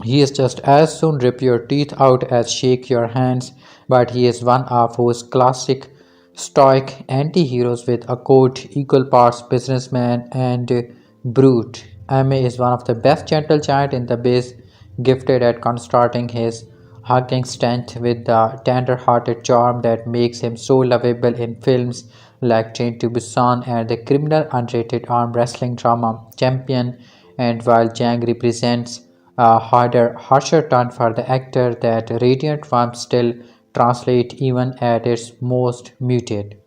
He is just as soon rip your teeth out as shake your hands, but he is one of those classic stoic anti-heroes with a coat equal parts businessman and brute. Ame is one of the best gentle giant in the biz, gifted at constructing his hugging strength with the tender-hearted charm that makes him so lovable in films like Train to Busan and the criminal unrated arm wrestling drama Champion. And while Jang represents a harder, harsher tone for the actor, that radiant warmth still translates even at its most muted.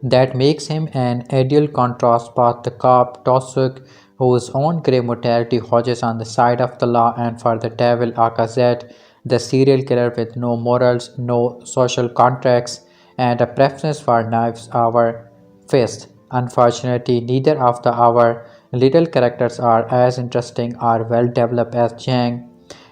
That makes him an ideal contrast both the cop Tosuk, whose own grey mortality hodges on the side of the law, and for the devil Akazet, the serial killer with no morals, no social contracts, and a preference for knives our fist. Unfortunately, neither of the our little characters are as interesting or well developed as Chang,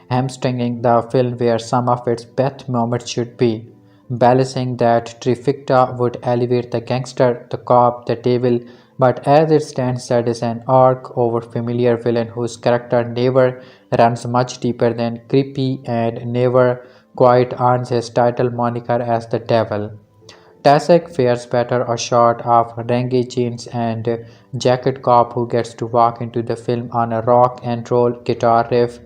hamstringing the film where some of its best moments should be. Balancing that trifecta would elevate the gangster, the cop, the devil, but as it stands, that is an arc over familiar villain whose character never runs much deeper than creepy and never quite earns his title moniker as the devil. Tasek fares better a shot of Rangi jeans and jacket cop who gets to walk into the film on a rock and roll guitar riff,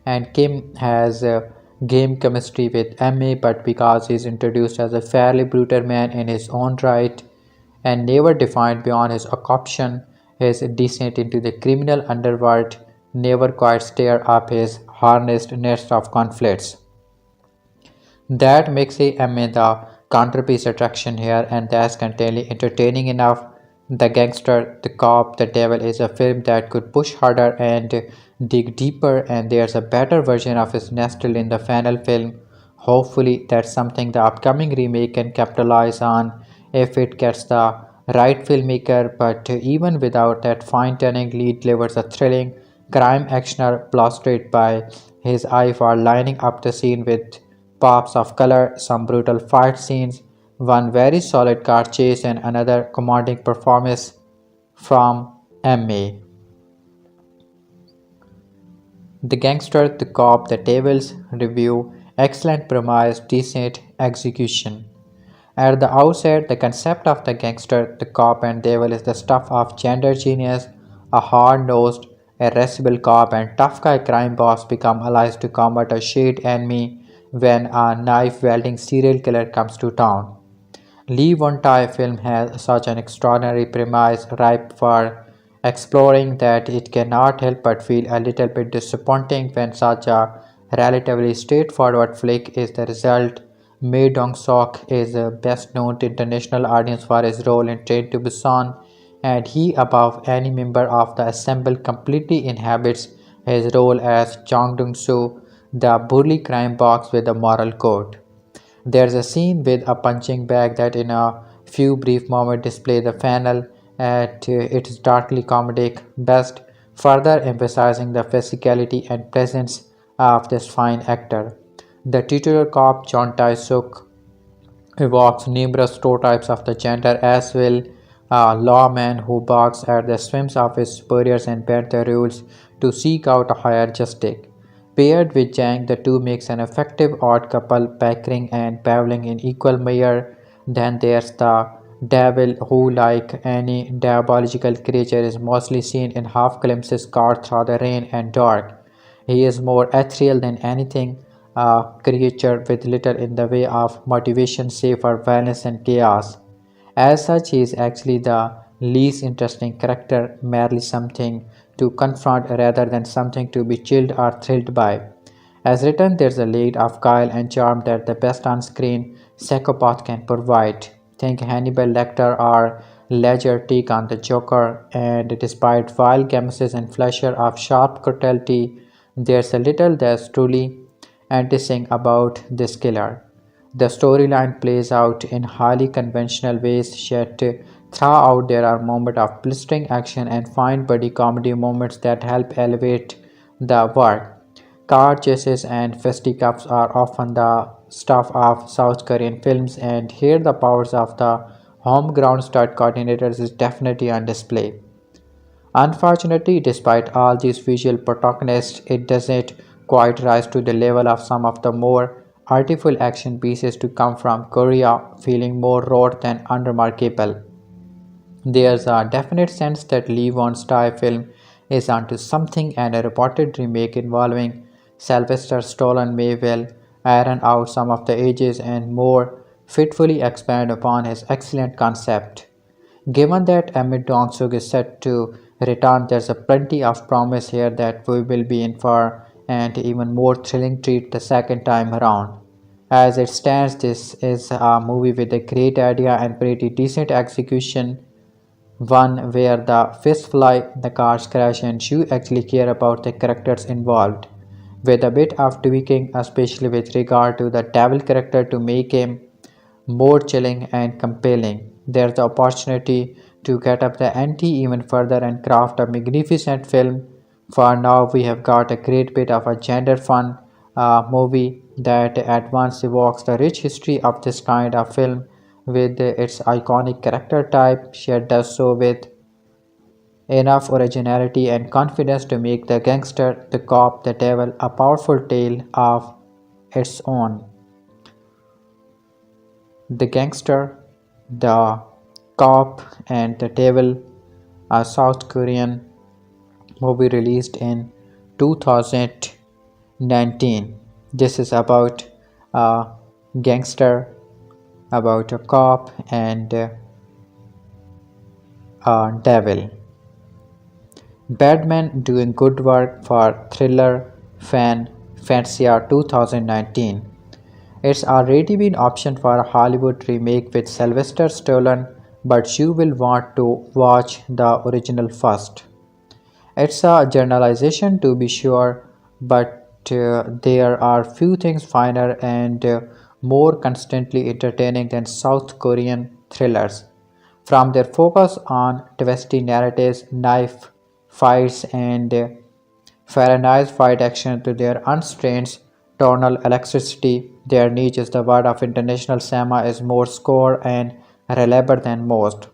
and Kim has game chemistry with MA, but because he's introduced as a fairly brutal man in his own right and never defined beyond his occupation, his descent into the criminal underworld never quite stir up his harnessed nest of conflicts. That makes him the counterpiece attraction here, and that's continually entertaining enough. The Gangster, the Cop, the Devil is a film that could push harder and dig deeper, and there's a better version of his nestled in the final film. Hopefully, that's something the upcoming remake can capitalize on if it gets the right filmmaker, but even without that fine tuning, Lee delivers a thrilling crime actioner blasted by his eye for lining up the scene with pops of color, some brutal fight scenes, one very solid car chase, and another commanding performance from MA. The Gangster, the Cop, the Devil's Review, excellent premise, decent execution. At the outset, the concept of the gangster, the cop, and devil is the stuff of gender genius. A hard nosed, irascible cop and tough guy crime boss become allies to combat a shared enemy when a knife wielding serial killer comes to town. Lee Won-tai film has such an extraordinary premise ripe for exploring that it cannot help but feel a little bit disappointing when such a relatively straightforward flick is the result. Mae Dong-seok is best known to international audience for his role in Train to Busan, and he, above any member of the ensemble, completely inhabits his role as Chong Dong-soo, the burly crime boss with a moral code. There's a scene with a punching bag that in a few brief moments display the final at its darkly comedic best, further emphasizing the physicality and presence of this fine actor. The titular cop John Tae-suk evokes numerous stereotypes of the gender as well. A lawman who barks at the whims of his superiors and bends the rules to seek out a higher justice. Paired with Jang, the two makes an effective odd couple, bickering and babbling in equal measure. Then there's the devil, who, like any diabolical creature, is mostly seen in half glimpses caught through the rain and dark. He is more ethereal than anything, a creature with little in the way of motivation save for violence and chaos. As such, he is actually the least interesting character, merely something to confront rather than something to be chilled or thrilled by. As written, there's a layer of guile and charm that the best on-screen psychopath can provide. Think Hannibal Lecter or Ledger take on the Joker, and despite vile grimaces and flashes of sharp cruelty, there's a little that's truly enticing about this killer. The storyline plays out in highly conventional ways, yet throughout there are moments of blistering action and fine buddy comedy moments that help elevate the work. Car chases and fisticuffs are often the stuff of South Korean films, and here the powers of the homegrown stunt coordinators is definitely on display. Unfortunately, despite all these visual protagonists, it doesn't quite rise to the level of some of the more artful action pieces to come from Korea, feeling more raw than unremarkable. There's a definite sense that Lee Won's Thai film is onto something, and a reported remake involving Sylvester Stallone may well iron out some of the edges and more fitfully expand upon his excellent concept. Given that Amit Dong-suk is set to return, there's a plenty of promise here that we will be in for an even more thrilling treat the second time around. As it stands, this is a movie with a great idea and pretty decent execution, one where the fists fly, the cars crash, and you actually care about the characters involved. With a bit of tweaking, especially with regard to the devil character to make him more chilling and compelling. There's the opportunity to get up the ante even further and craft a magnificent film. For now, we have got a great bit of a gender fun, movie that at once evokes the rich history of this kind of film with its iconic character type, yet does so with enough originality and confidence to make the gangster, the cop, the devil a powerful tale of its own. The Gangster, the Cop, and the Devil, a South Korean movie released in 2019. This is about a gangster, about a cop, and a devil. Batman doing good work for thriller fan Fantasia 2019. It's already been optioned for a Hollywood remake with Sylvester Stallone, but you will want to watch the original first. It's a generalization to be sure, but there are few things finer and more constantly entertaining than South Korean thrillers. From their focus on twisty narratives, knife fights, and Fahrenheit fight action to their unstrained tonal electricity, their niche is the word of international cinema is more score and reliable than most.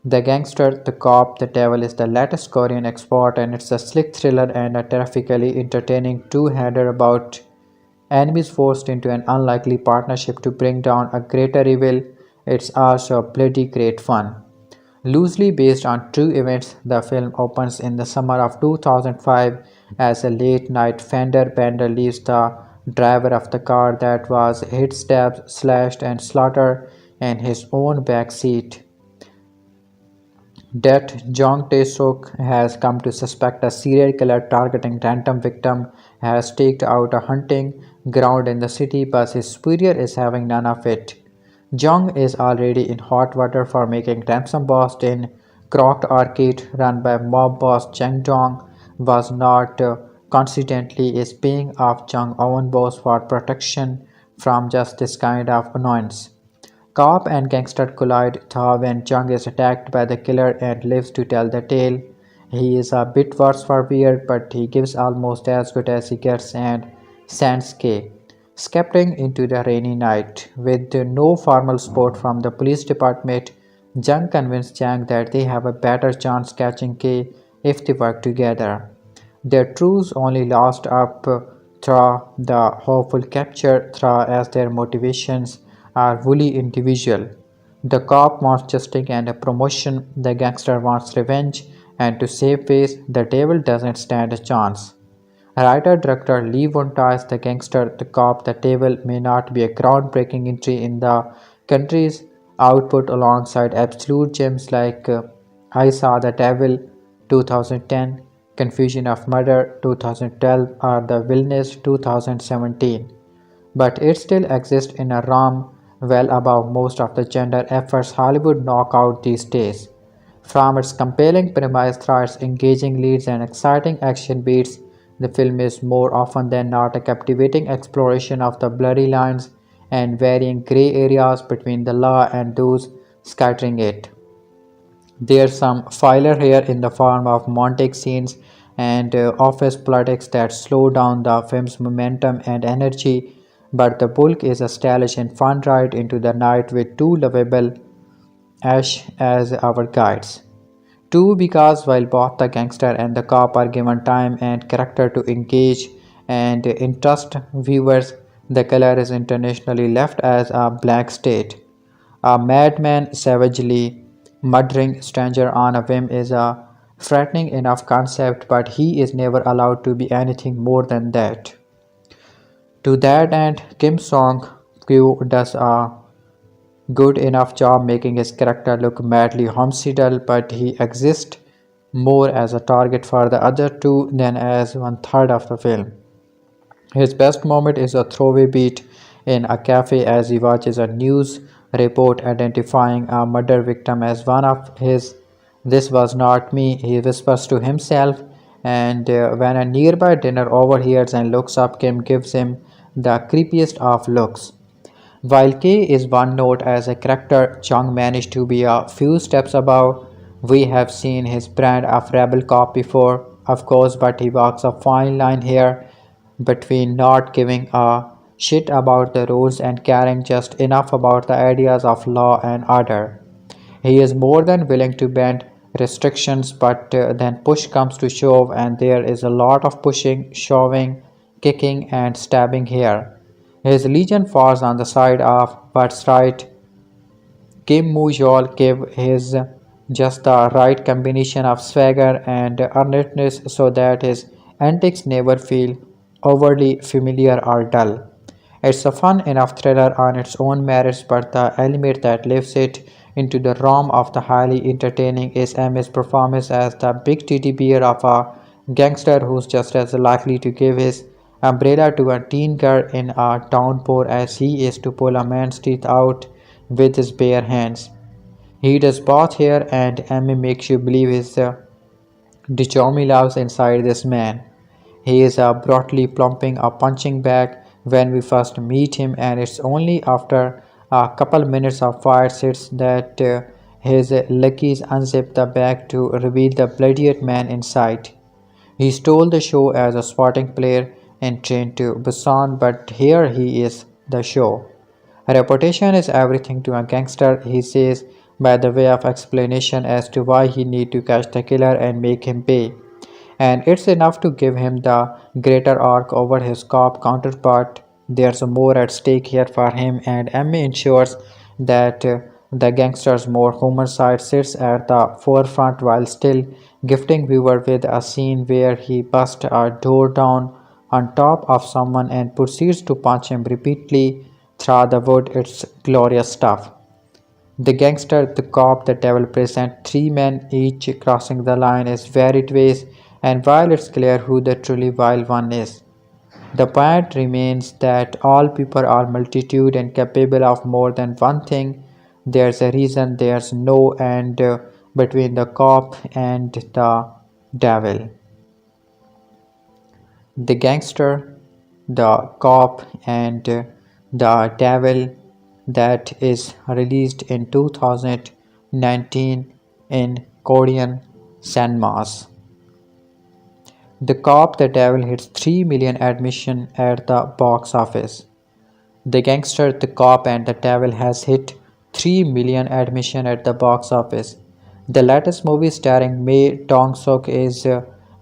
The Gangster, the Cop, the Devil is the latest Korean export, and it's a slick thriller and a terrifically entertaining two-hander about enemies forced into an unlikely partnership to bring down a greater evil. It's also bloody great fun. Loosely based on true events, the film opens in the summer of 2005 as a late night fender bender leaves the driver of the car that was hit, stabbed, slashed, and slaughtered in his own back seat that Jong Tae-suk has come to suspect a serial killer targeting random victim has staked out a hunting ground in the city, but his superior is having none of it. Jong is already in hot water for making ransom boss in Crocked Arcade run by mob boss Chang Dong was not coincidentally is paying off Jong own boss for protection from just this kind of annoyance. Cop and gangster collide when Chung is attacked by the killer and lives to tell the tale. He is a bit worse for wear, but he gives almost as good as he gets and sends K. Scampering into the rainy night. With no formal support from the police department, Jung convinces Chang that they have a better chance catching K if they work together. Their truce only lasts up through the hopeful capture through as their motivations are wholly individual. The cop wants justice and a promotion, the gangster wants revenge, and to save face, the devil doesn't stand a chance. Writer-director Lee Won-tai's The Gangster, The Cop, The Devil may not be a groundbreaking entry in the country's output alongside absolute gems like I Saw the Devil 2010, Confusion of Murder 2012 or The Wilderness 2017, but it still exists in a realm well above most of the gender efforts Hollywood knock out these days. From its compelling premise through its engaging leads and exciting action beats, the film is more often than not a captivating exploration of the blurry lines and varying gray areas between the law and those scattering it. There's some filler here in the form of montage scenes and office politics that slow down the film's momentum and energy, but the bulk is a stylish and fun ride into the night with two lovable Ash as our guides. Two, because while both the gangster and the cop are given time and character to engage and interest viewers, the killer is intentionally left as a blank state. A madman savagely murdering stranger on a whim is a frightening enough concept, but he is never allowed to be anything more than that. To that end, Kim Song Kyu does a good enough job making his character look madly homicidal, but he exists more as a target for the other two than as one third of the film. His best moment is a throwaway beat in a cafe as he watches a news report identifying a murder victim as one of his. This was not me, he whispers to himself, and when a nearby dinner overhears and looks up, Kim gives him the creepiest of looks. While K is one note as a character, Chung managed to be a few steps above. We have seen his brand of rebel cop before, of course, but he walks a fine line here. between not giving a shit about the rules and caring just enough about the ideas of law and order. He is more than willing to bend restrictions, but then push comes to shove, and there is a lot of pushing, shoving, kicking, and stabbing here. His legion falls on the side of what's right. Kim Mujol gave his just the right combination of swagger and earnestness so that his antics never feel overly familiar or dull. It's a fun enough thriller on its own merits, but the element that lifts it into the realm of the highly entertaining is Emmy's performance as the big teddy bear of a gangster who's just as likely to give his umbrella to a teen girl in a downpour as he is to pull a man's teeth out with his bare hands. He does both here, and Emmy makes you believe his dichotomy lives inside this man. He is broadly plumping a punching bag when we first meet him, and it's only after a couple minutes of fight sits that his lackeys unzip the bag to reveal the bloodied man inside. He stole the show as a sporting player and trained to Busan, but here he is the show. Reputation is everything to a gangster, he says, by the way of explanation as to why he need to catch the killer and make him pay. And it's enough to give him the greater arc over his cop counterpart. There's more at stake here for him, and Emmy ensures that the gangster's more human side sits at the forefront while still gifting viewer with a scene where he busts a door down on top of someone and proceeds to punch him repeatedly through the wood. It's glorious stuff. The gangster, the cop, the devil present three men each crossing the line is varied ways, and while it's clear who the truly wild one is, the point remains that all people are multitude and capable of more than one thing. There's a reason there's no end between the cop and the devil. The gangster, the cop, and the devil that is released in 2019 in Korean cinemas. The Cop the Devil hits 3 million admission at the box office. The Gangster, the Cop and the Devil has hit 3 million admission at the box office. The latest movie starring Mae Dong-seok is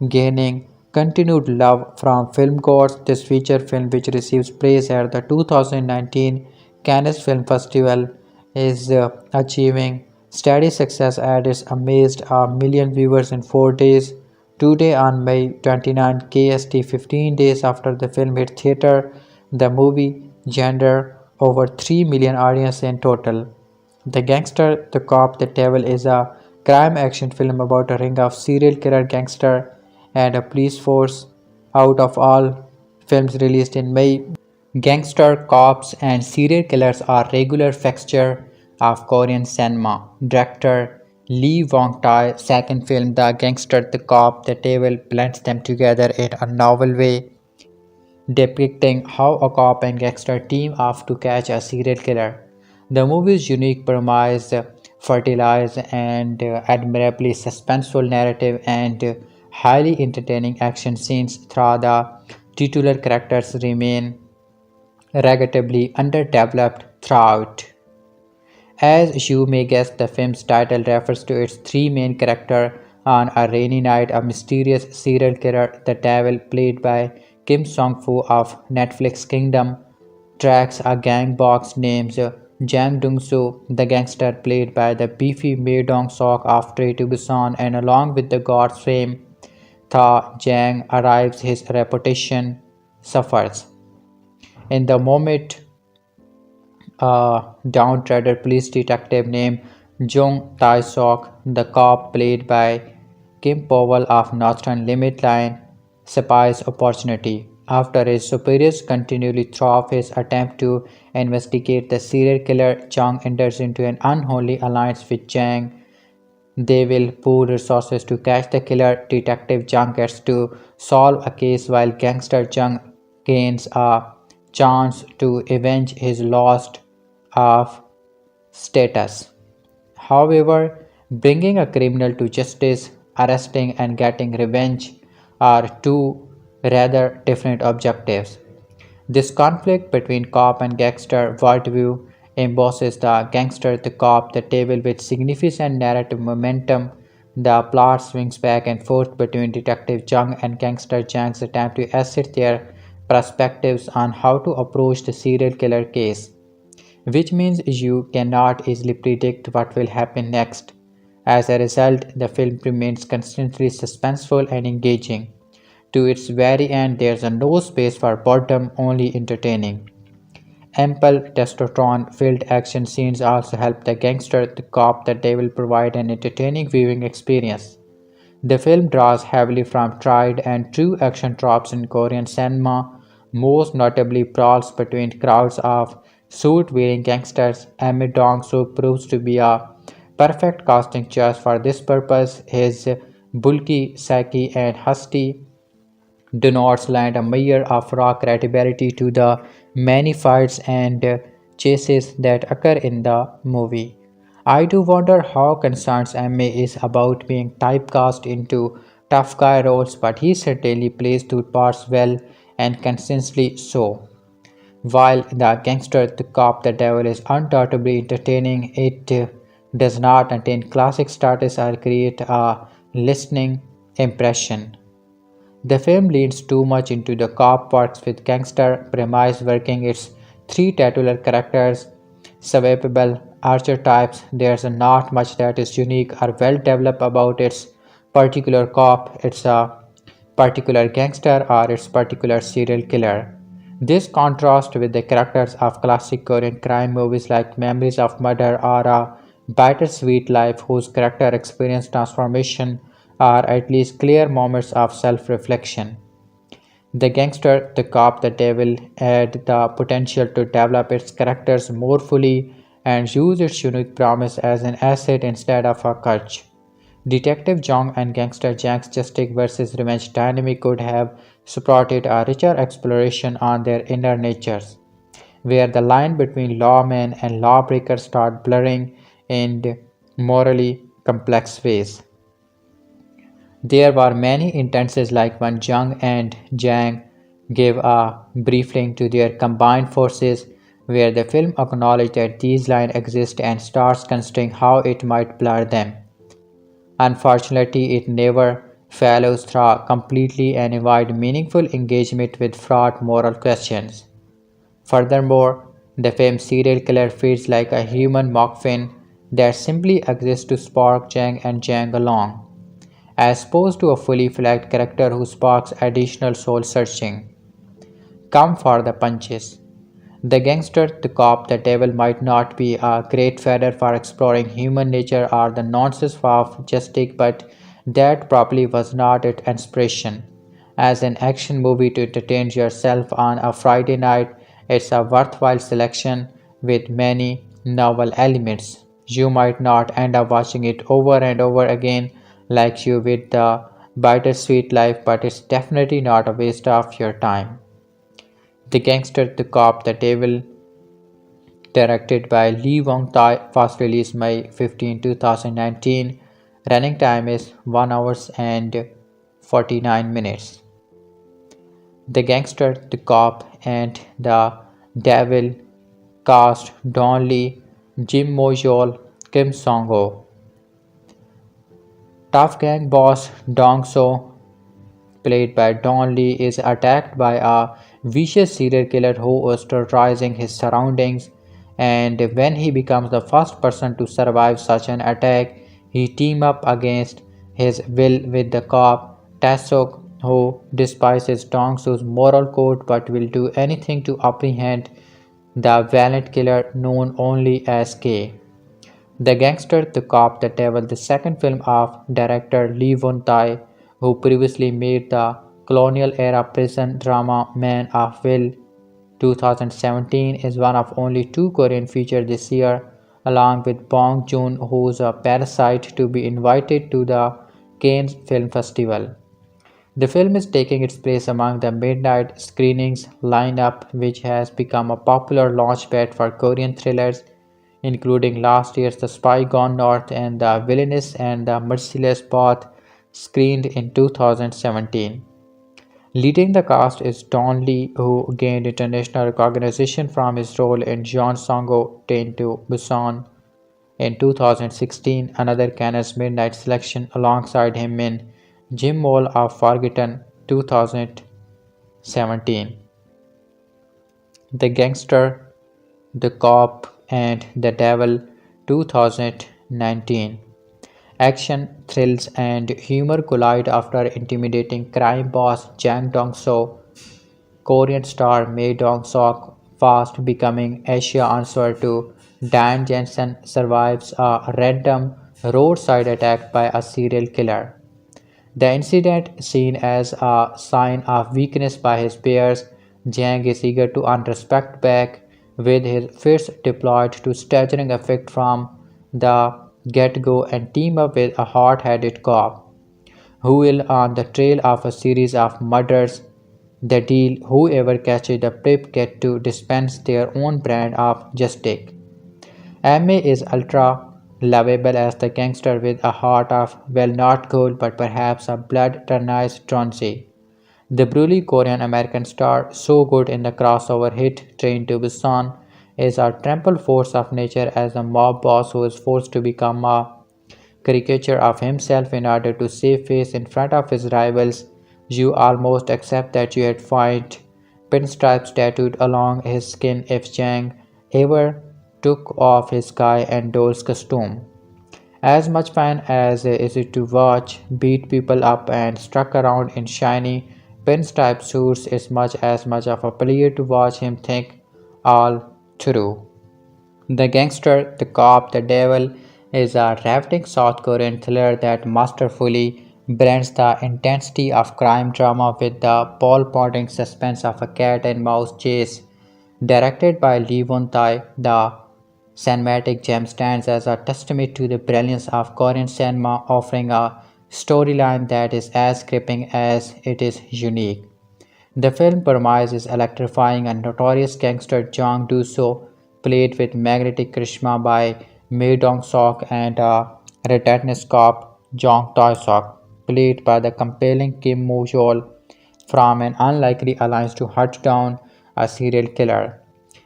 gaining continued love from filmgoers. This feature film, which receives praise at the 2019 Cannes Film Festival, is achieving steady success as it's amazed a million viewers in 4 days. Today on May 29 KST, 15 days after the film hit theater, the movie gendered over 3 million audience in total. The Gangster, the Cop, the Devil is a crime action film about a ring of serial killer gangster and a police force. Out of all films released in May, gangster, cops, and serial killers are regular fixture of Korean cinema. Director Lee Wong-tae's second film, The Gangster, the Cop, the Devil, blends them together in a novel way, depicting how a cop and gangster team up to catch a serial killer. The movie's unique premise, fertilized and admirably suspenseful narrative, and highly entertaining action scenes through the titular characters remain regrettably underdeveloped throughout. As you may guess, the film's title refers to its three main characters. On a rainy night, a mysterious serial killer, the devil, played by Kim Song-fu of Netflix Kingdom, tracks a gang boss named Jang Dong-soo, the gangster, played by the beefy Mae Dong-seok of Train to Busan, and along with the god's fame, Tha Jang arrives, his reputation suffers. In the moment, a downtrodden police detective named Jung Tae-sok, the cop played by Kim Powell of Northern Limit Line, spies opportunity. After his superiors continually thwart his attempt to investigate the serial killer, Chung enters into an unholy alliance with Jang. They will pool resources to catch the killer. Detective Jung gets to solve a case while gangster Jung gains a chance to avenge his lost of status. However, bringing a criminal to justice, arresting and getting revenge are two rather different objectives. This conflict between cop and gangster worldview embosses the gangster the cop the table with significant narrative momentum. The plot swings back and forth between Detective Jung and Gangster Jang's attempt to assert their perspectives on how to approach the serial killer case, which means you cannot easily predict what will happen next. As a result, the film remains constantly suspenseful and engaging. To its very end, there's no space for boredom, only entertaining. Ample testosterone filled action scenes also help the gangster, the cop, that they will provide an entertaining viewing experience. The film draws heavily from tried and true action tropes in Korean cinema, most notably brawls between crowds of suit-wearing gangsters. Amy Dong-suk proves to be a perfect casting choice for this purpose. His bulky psyche and husky do not lend a measure of raw credibility to the many fights and chases that occur in the movie. I do wonder how concerned Emme is about being typecast into tough guy roles, but he certainly plays two parts well and consistently so. While the gangster, the cop, the devil is undoubtedly entertaining, it does not attain classic status or create a listening impression. The film leans too much into the cop works with gangster premise, working its three titular characters, survivable archetypes. There's not much that is unique or well developed about its particular cop, its particular gangster, or its particular serial killer. This contrasts with the characters of classic Korean crime movies like Memories of Murder or A Bittersweet Life, whose character experience transformation or at least clear moments of self reflection. The gangster, the cop, the devil had the potential to develop its characters more fully and use its unique promise as an asset instead of a crutch. Detective Jong and Gangster Jack's justice versus revenge dynamic could have supported a richer exploration on their inner natures, where the line between lawmen and lawbreakers start blurring in morally complex ways. There were many instances like when Zhang and Jiang gave a briefing to their combined forces, where the film acknowledged that these lines exist and starts considering how it might blur them. Unfortunately, it never follows through completely and avoids meaningful engagement with fraught moral questions. Furthermore, the famed serial killer feels like a human MacGuffin that simply exists to spark Chang and Chang along, as opposed to a fully fledged character who sparks additional soul searching. Come for the punches. The gangster, the cop, the devil might not be a great fodder for exploring human nature or the nonsense of justice, but that probably was not its inspiration. As an action movie to entertain yourself on a Friday night, it's a worthwhile selection with many novel elements. You might not end up watching it over and over again like you with the bittersweet life, but it's definitely not a waste of your time. The Gangster, the Cop, the Devil, directed by Lee Wong-tai, first released May 15, 2019. Running time is 1 hours and 49 minutes. The Gangster, the Cop, and the Devil cast Don Lee, Jim Mojol, Kim Song-ho. Tough gang boss Dong So, played by Don Lee, is attacked by a vicious serial killer who is terrorizing his surroundings, and when he becomes the first person to survive such an attack, he teams up against his will with the cop Tasok, who despises Dong Su's moral code but will do anything to apprehend the violent killer known only as K. The Gangster, the Cop, the Devil, the second film of director Lee Won-tai, who previously made the colonial-era prison drama Man of Will 2017, is one of only two Korean features this year, along with Bong Joon, who's a parasite, to be invited to the Cannes Film Festival. The film is taking its place among the midnight screenings lineup, which has become a popular launchpad for Korean thrillers, including last year's The Spy Gone North and The Villainous and The Merciless, both screened in 2017. Leading the cast is Don Lee, who gained international recognition from his role in Jean Sango Train to Busan in 2016, another Cannes Midnight selection alongside him in Jim Mole of Forgotten 2017. The Gangster, The Cop, and The Devil 2019. Action, thrills, and humor collide after intimidating crime boss Jang Dong-soo, Korean star Mae Dong-seok, fast becoming Asia answer to Dan Jensen, survives a random roadside attack by a serial killer. The incident, seen as a sign of weakness by his peers, Jiang is eager to earn respect back, with his fists deployed to staggering effect from the get-go and team up with a hot-headed cop who will on the trail of a series of murders. The deal: whoever catches the prep get to dispense their own brand of justice. Ma is ultra lovable as the gangster with a heart of, well, not gold but perhaps a blood-turnized bronze. The burly Korean American star, so good in the crossover hit Train to Busan, is a trampled force of nature as a mob boss who is forced to become a caricature of himself in order to save face in front of his rivals. You almost accept that you had find pinstripes tattooed along his skin if Chang ever took off his guy and doll's costume. As much fun as is it to watch beat people up and struck around in shiny pinstripe suits, is much of a pleasure to watch him think all through. The Gangster, The Cop, The Devil is a riveting South Korean thriller that masterfully blends the intensity of crime drama with the ball-pounding suspense of a cat and mouse chase. Directed by Lee Won-tae, the cinematic gem stands as a testament to the brilliance of Korean cinema, offering a storyline that is as gripping as it is unique. The film promises electrifying a notorious gangster Jang Do-soo, played with magnetic charisma by Mae Dong-seok, and a relentless cop Jong Tae-seok, played by the compelling Kim Moo-jol, from an unlikely alliance to hunt down a serial killer.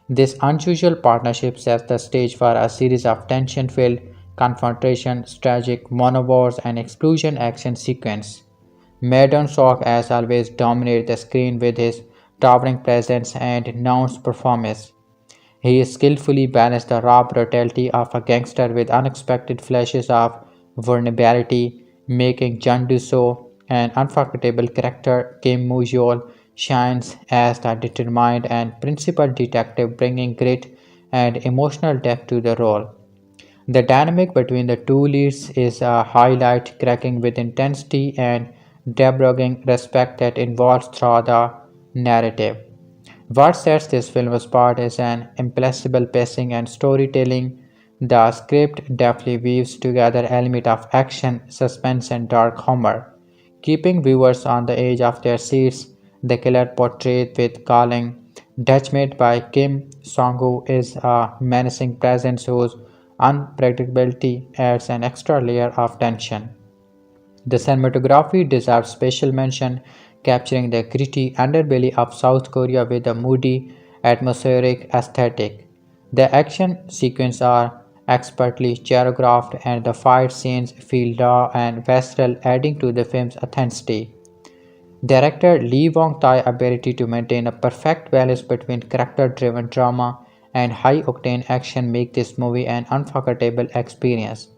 This unusual partnership sets the stage for a series of tension-filled confrontations, tragic monologues, and explosion action sequences. Madon Sock, as always, dominates the screen with his towering presence and nuanced performance. He skillfully balanced the raw brutality of a gangster with unexpected flashes of vulnerability, making Jun So an unforgettable character. Kim Mujol shines as the determined and principled detective, bringing grit and emotional depth to the role. The dynamic between the two leads is a highlight, cracking with intensity and debrogging respect that evolves through the narrative. What sets this film apart is an implacable pacing and storytelling. The script deftly weaves together elements of action, suspense, and dark humor, keeping viewers on the edge of their seats. The killer, portrayed with calling judgment by Kim Song-woo, is a menacing presence whose unpredictability adds an extra layer of tension. The cinematography deserves special mention, capturing the gritty underbelly of South Korea with a moody, atmospheric aesthetic. The action sequences are expertly choreographed, and the fight scenes feel raw and visceral, adding to the film's authenticity. Director Lee Wong-tae's ability to maintain a perfect balance between character-driven drama and high-octane action make this movie an unforgettable experience.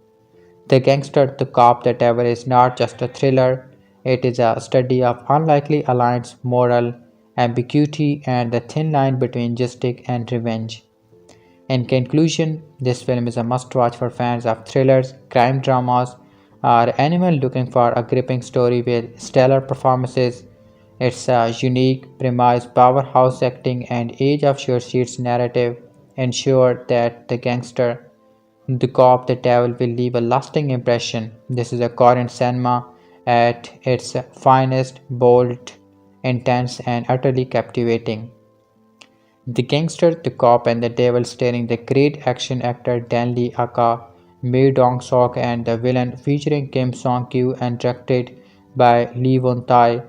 The Gangster, The Cop, The Devil is not just a thriller, it is a study of unlikely alliance, moral ambiguity, and the thin line between justice and revenge. In conclusion, this film is a must watch for fans of thrillers, crime dramas, or anyone looking for a gripping story with stellar performances. Its unique premise, powerhouse acting, and age of sure sheets narrative ensure that the gangster, the cop, the devil will leave a lasting impression. This is a Korean cinema at its finest, bold, intense, and utterly captivating. The Gangster, The Cop, and the Devil, starring the great action actor Dan Lee Aka, Mae Dong Sok, and the villain featuring Kim Song Kyu, and directed by Lee Won Tae.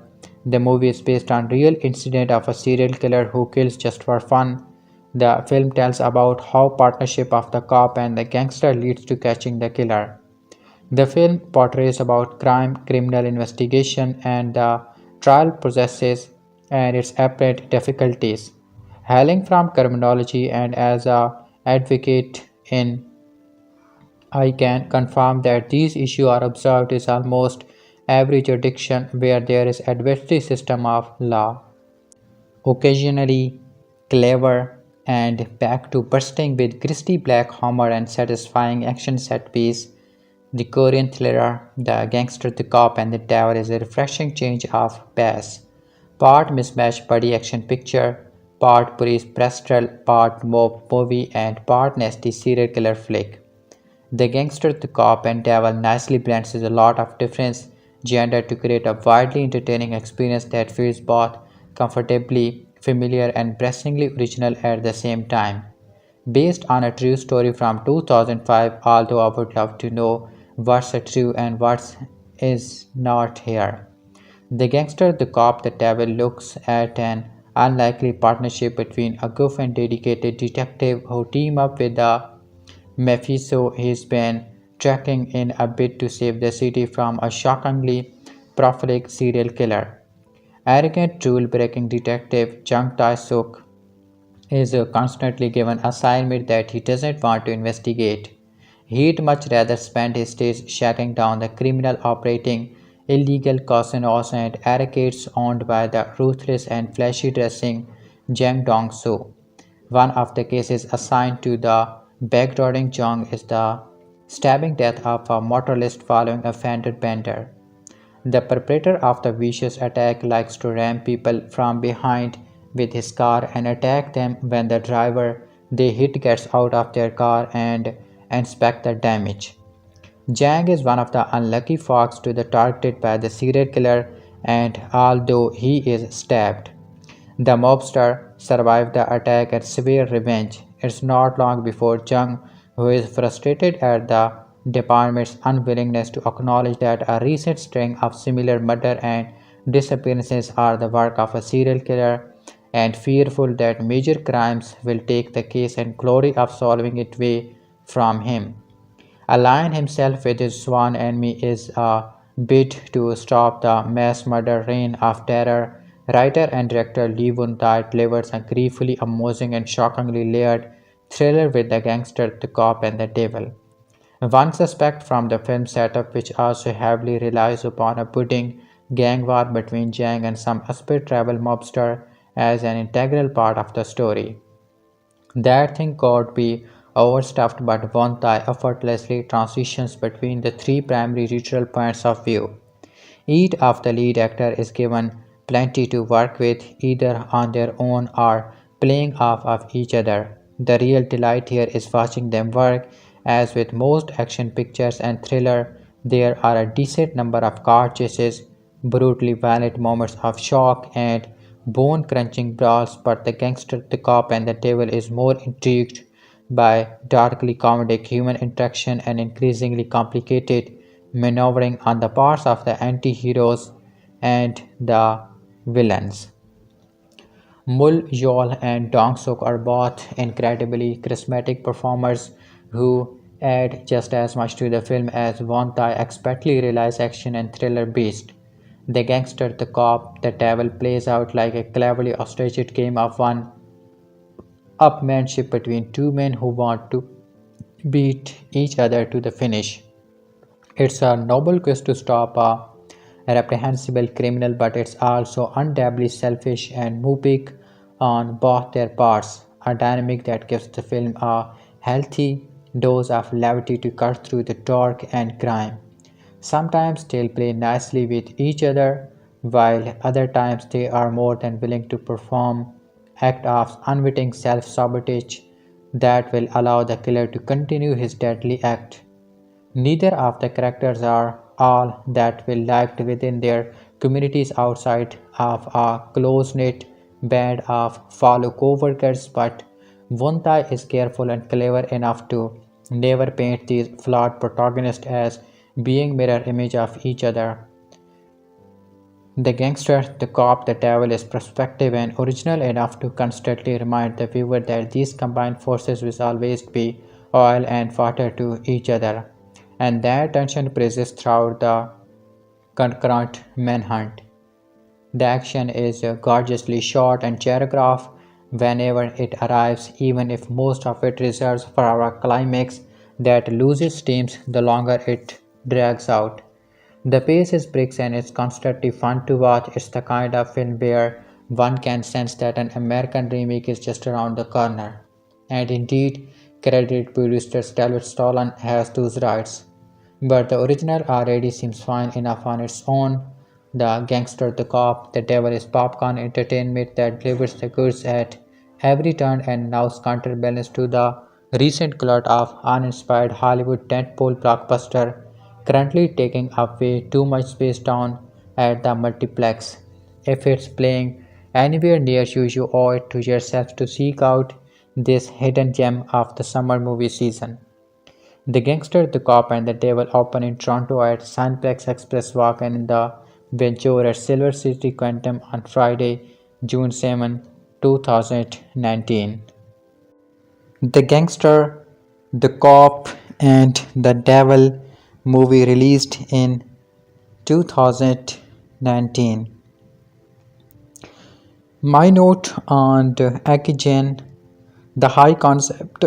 The movie is based on real incident of a serial killer who kills just for fun. The film tells about how partnership of the cop and the gangster leads to catching the killer. The film portrays about crime, criminal investigation, and the trial processes and its apparent difficulties. Hailing from criminology and as a advocate in, I can confirm that these issues are observed in almost every jurisdiction where there is adversary system of law. Occasionally clever and back to bursting with gritty black humor and satisfying action set piece. The Korean thriller The Gangster, the Cop and the Devil is a refreshing change of pace. Part mismatched buddy action picture, part police pastoral, part mob movie and part nasty serial killer flick. The Gangster, the Cop and Devil nicely blends a lot of different genre to create a widely entertaining experience that feels both comfortably familiar and pressingly original at the same time. Based on a true story from 2005, although I would love to know what's true and what is not here. The Gangster, the Cop, the Devil looks at an unlikely partnership between a goof and dedicated detective who team up with a Mephisto he's been tracking in a bid to save the city from a shockingly prolific serial killer. Arrogant, rule-breaking detective Jung Tae-suk is constantly given assignment that he doesn't want to investigate. He'd much rather spend his days shutting down the criminal operating illegal casinos and arcades owned by the ruthless and flashy dressing Jang Dong-soo. One of the cases assigned to the backdooring Jung is the stabbing death of a motorist following a fender bender. The perpetrator of the vicious attack likes to ram people from behind with his car and attack them when the driver they hit gets out of their car and inspect the damage. Jang is one of the unlucky folks to be targeted by the serial killer, and although he is stabbed, the mobster survived the attack and severe revenge. It's not long before Jung, who is frustrated at the department's unwillingness to acknowledge that a recent string of similar murder and disappearances are the work of a serial killer, and fearful that major crimes will take the case and glory of solving it away from him. Align himself with his sworn enemy is a bid to stop the mass murder reign of terror. Writer and director Lee Won-tae delivers a gleefully amusing and shockingly layered thriller with the gangster, the cop, and the devil. One suspect from the film setup, which also heavily relies upon a budding gang war between Jang and some aspect travel mobster as an integral part of the story. That thing could be overstuffed, but Vontai effortlessly transitions between the three primary literal points of view. Each of the lead actor is given plenty to work with, either on their own or playing off of each other. The real delight here is watching them work. As with most action pictures and thriller, there are a decent number of car chases, brutally violent moments of shock, and bone crunching brawls, but the gangster, the cop, and the devil is more intrigued by darkly comedic human interaction and increasingly complicated maneuvering on the parts of the anti-heroes and the villains. Mul Yol and Dong Suk are both incredibly charismatic performers who add just as much to the film as Won Tai expertly realized action and thriller beast. The gangster, the cop, the devil plays out like a cleverly orchestrated game of one upmanship between two men who want to beat each other to the finish. It's a noble quest to stop a reprehensible criminal, but it's also undoubtedly selfish and moving on both their parts, a dynamic that gives the film a healthy dose of levity to cut through the dark and crime. Sometimes they'll play nicely with each other, while other times they are more than willing to perform act of unwitting self-sabotage that will allow the killer to continue his deadly act. Neither of the characters are all that well liked within their communities outside of a close-knit band of fellow co-workers, but Wontai is careful and clever enough to never paint these flawed protagonists as being mirror image of each other. The gangster, the cop, the devil is perspective and original enough to constantly remind the viewer that these combined forces will always be oil and water to each other, and that tension persists throughout the concurrent manhunt. The action is gorgeously shot and choreographed whenever it arrives, even if most of it reserves for our climax that loses steam the longer it drags out. The pace is brisk and it's constantly fun to watch. It's the kind of film where one can sense that an American remake is just around the corner. And indeed, credited producer David Stolen has those rights. But the original already seems fine enough on its own. The gangster, the cop, the devil is popcorn entertainment that delivers the goods at every turn and nows counterbalance to the recent glut of uninspired Hollywood tentpole blockbuster currently taking up way too much space down at the multiplex. If it's playing anywhere near you, you owe it to yourself to seek out this hidden gem of the summer movie season. The Gangster, the Cop, and the Devil open in Toronto at Cineplex Express Walk and in the Venture at Silver City Quantum on Friday, June 7, 2019. The Gangster, the Cop, and the Devil movie released in 2019. My note on the Akigen, the high concept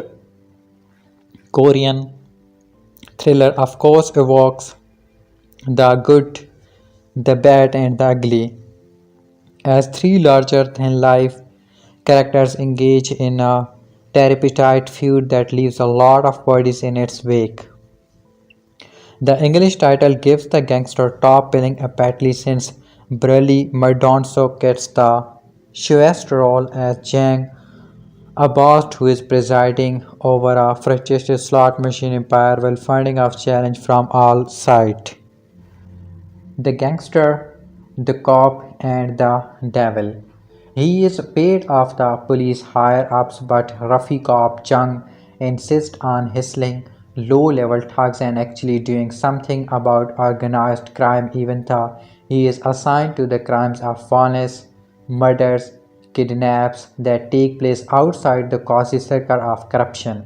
Korean thriller, of course, evokes the good, the bad, and the ugly as three larger than life characters engage in a tripartite feud that leaves a lot of bodies in its wake. The English title gives the gangster top billing apatly since Burley Mardonso gets the showest role as Jang, a boss who is presiding over a fictitious slot machine empire while finding a challenge from all sides. The gangster, the cop, and the devil. He is paid off the police higher ups, but Ruffy cop Chung insists on hustling low level thugs and actually doing something about organized crime, even though he is assigned to the crimes of violence, murders, kidnaps that take place outside the cozy circle of corruption.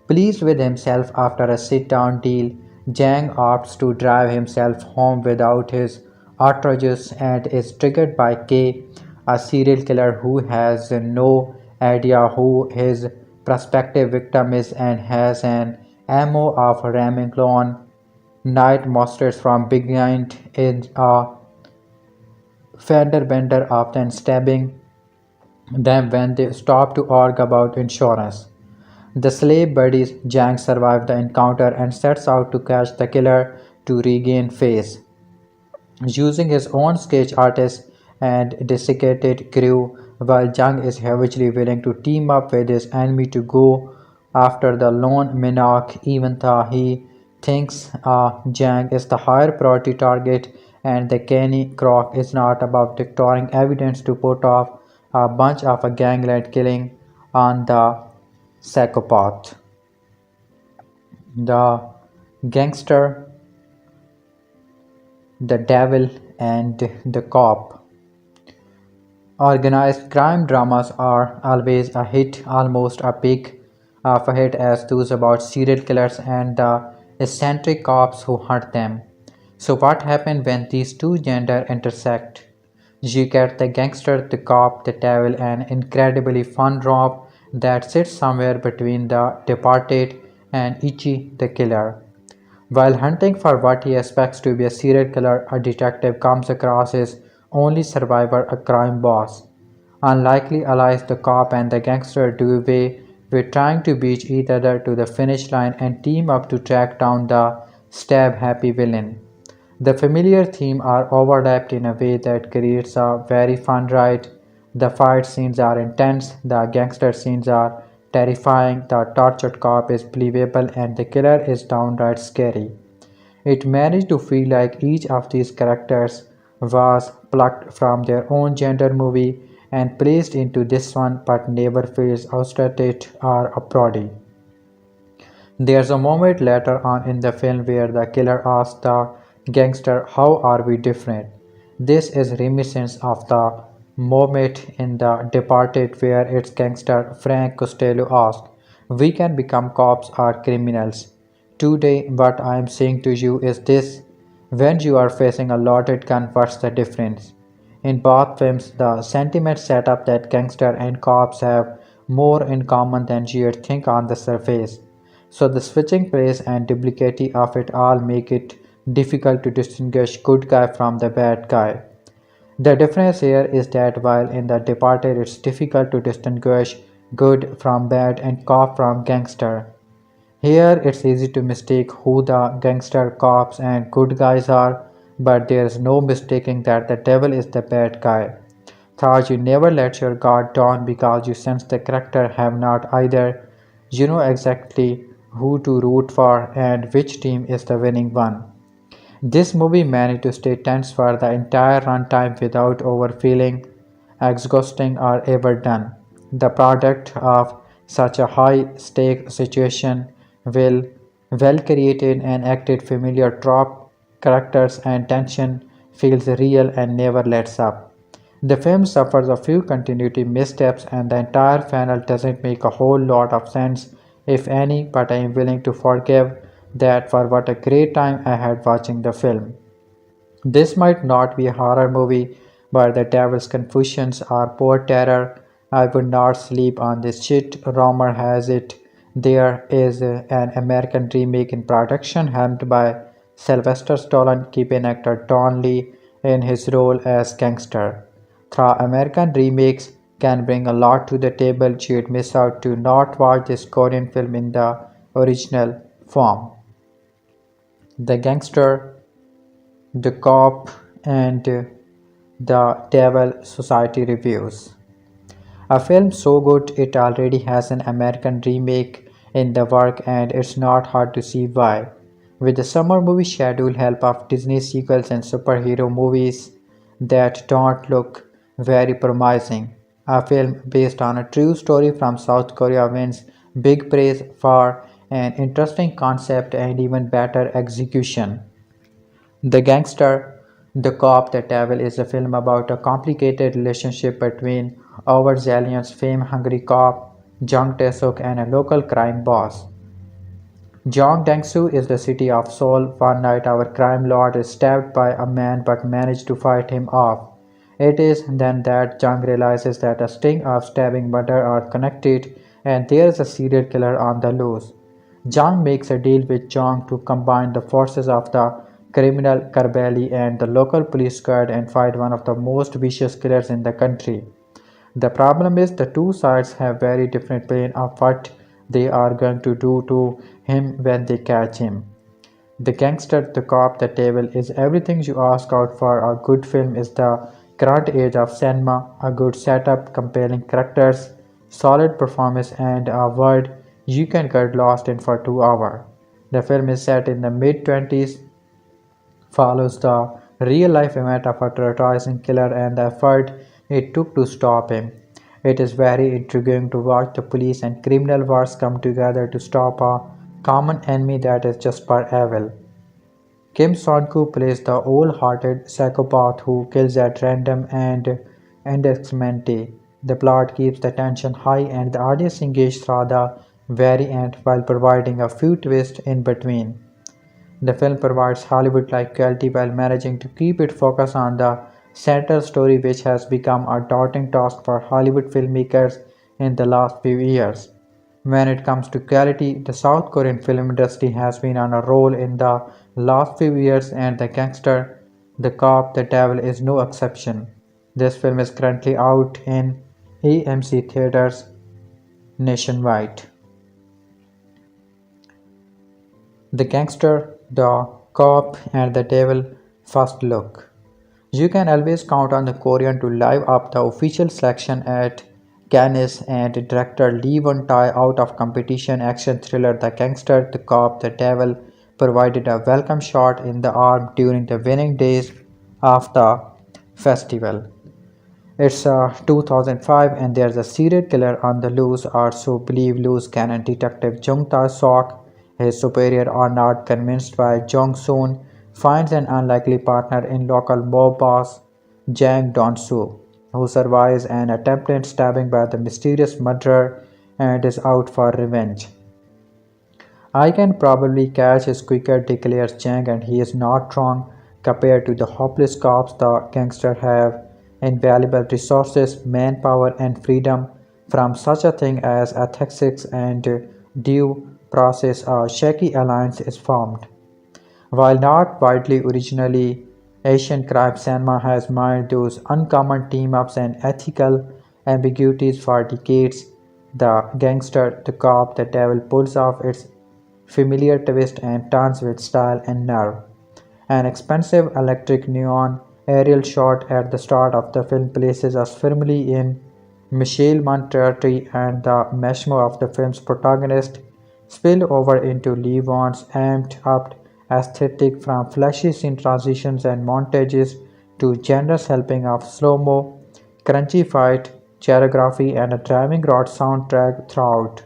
Pleased with himself after a sit-down deal, Jang opts to drive himself home without his outrageous and is triggered by K, a serial killer who has no idea who his prospective victim is and has an ammo of ramming clone night monsters from behind in a fender bender, often stabbing them when they stop to argue about insurance. The slave buddies Jang survives the encounter and sets out to catch the killer to regain face. Using his own sketch artist and desiccated crew, while Jang is hugely willing to team up with his enemy to go after the lone monarch, even though he thinks Jang is the higher priority target, and the Kenny Croc is not about destroying evidence to put off a bunch of a gangland killing on the psychopath. The gangster, the devil, and the cop. Organized crime dramas are always a hit, almost a big of a hit as those about serial killers and the eccentric cops who hunt them. So what happens when these two genders intersect? You get the gangster, the cop, the devil, an incredibly fun romp that sits somewhere between the departed and Ichi the killer. While hunting for what he expects to be a serial killer, a detective comes across his only survivor, a crime boss. Unlikely allies, the cop and the gangster do away with trying to beat each other to the finish line and team up to track down the stab happy villain. The familiar themes are overlapped in a way that creates a very fun ride. The fight scenes are intense, the gangster scenes are terrifying, the tortured cop is believable, and the killer is downright scary. It managed to feel like each of these characters was plucked from their own gender movie and placed into this one, but never feels outdated or a parody. There's a moment later on in the film where the killer asks the gangster, "How are we different?" This is reminiscent of the moment in The Departed where its gangster Frank Costello asked, "We can become cops or criminals. Today, what I am saying to you is this: when you are facing a loaded gun, what's the difference?" In both films, the sentiment set up that gangster and cops have more in common than you'd think on the surface. So the switching place and duplicity of it all make it difficult to distinguish good guy from the bad guy. The difference here is that while in The Departed it's difficult to distinguish good from bad and cop from gangster, here it's easy to mistake who the gangster, cops, and good guys are, but there's no mistaking that the devil is the bad guy. Thus, you never let your guard down because you sense the character have not either. You know exactly who to root for and which team is the winning one. This movie managed to stay tense for the entire runtime without over feeling exhausting or overdone. The product of such a high stake situation will well created and acted familiar trope characters and tension feels real and never lets up. The film suffers a few continuity missteps and the entire final doesn't make a whole lot of sense, if any, but I am willing to forgive that for what a great time I had watching the film. This might not be a horror movie, but The Devil's Confessions are pure terror. I would not sleep on this shit. Rumor has it there is an American remake in production helmed by Sylvester Stallone, keeping actor Don Lee in his role as gangster. Through American remakes can bring a lot to the table. You'd miss out to not watch this Korean film in the original form. The Gangster, The Cop, and The Devil Society Reviews. A film so good it already has an American remake in the work and it's not hard to see why. With the summer movie schedule help of Disney sequels and superhero movies that don't look very promising. A film based on a true story from South Korea wins big praise for an interesting concept and even better execution. The Gangster, The Cop, The Devil is a film about a complicated relationship between overzealous, fame-hungry cop Jung Tae-suk and a local crime boss. Gyeongdangsu is the city of Seoul. One night our crime lord is stabbed by a man but manages to fight him off. It is then that Jung realizes that a string of stabbing murder are connected and there is a serial killer on the loose. Jung makes a deal with Jong to combine the forces of the criminal Karbeli and the local police squad and fight one of the most vicious killers in the country. The problem is the two sides have very different plan of what they are going to do to him when they catch him. The Gangster, The Cop, The Devil is everything you ask out for a good film is the current age of cinema, a good setup, compelling characters, solid performance and a world you can get lost in for 2 hours. The film is set in the mid-20s, follows the real-life event of a terrorizing killer and the effort it took to stop him. It is very intriguing to watch the police and criminal wars come together to stop a common enemy that is just per evil. Kim Son-koo plays the old-hearted psychopath who kills at random and indiscriminately. The plot keeps the tension high and the audience engaged through the very end while providing a few twists in between. The film provides Hollywood-like quality while managing to keep it focused on the central story, which has become a daunting task for Hollywood filmmakers in the last few years. When it comes to quality, the South Korean film industry has been on a roll in the last few years and The Gangster, The Cop, The Devil is no exception. This film is currently out in AMC theaters nationwide. The Gangster, The Cop, and The Devil First Look. You can always count on the Korean to live up the official selection at Cannes and director Lee Won-tae out of competition action thriller The Gangster, The Cop, The Devil provided a welcome shot in the arm during the winning days of the festival. It's 2005 and there's a serial killer on the loose or so believe loose cannon detective Jung Ta-sok. His superior are not convinced by Jong Soon finds an unlikely partner in local mob boss Jang Dong-soo, who survives an attempted stabbing by the mysterious murderer and is out for revenge. I can probably catch his quicker, declares Chang, and he is not wrong. Compared to the hopeless cops, the gangsters have invaluable resources, manpower, and freedom. From such a thing as ethics and due process, a shaky alliance is formed. While not widely originally, Asian crime cinema has mined those uncommon team-ups and ethical ambiguities for decades. The gangster, the cop, the devil pulls off its familiar twist and turns with style and nerve. An expensive electric neon aerial shot at the start of the film places us firmly in Michelle territory, and the mesmer of the film's protagonist spill over into Lee Wan's amped-up aesthetic from flashy scene transitions and montages to generous helping of slow-mo, crunchy fight choreography and a driving rod soundtrack throughout.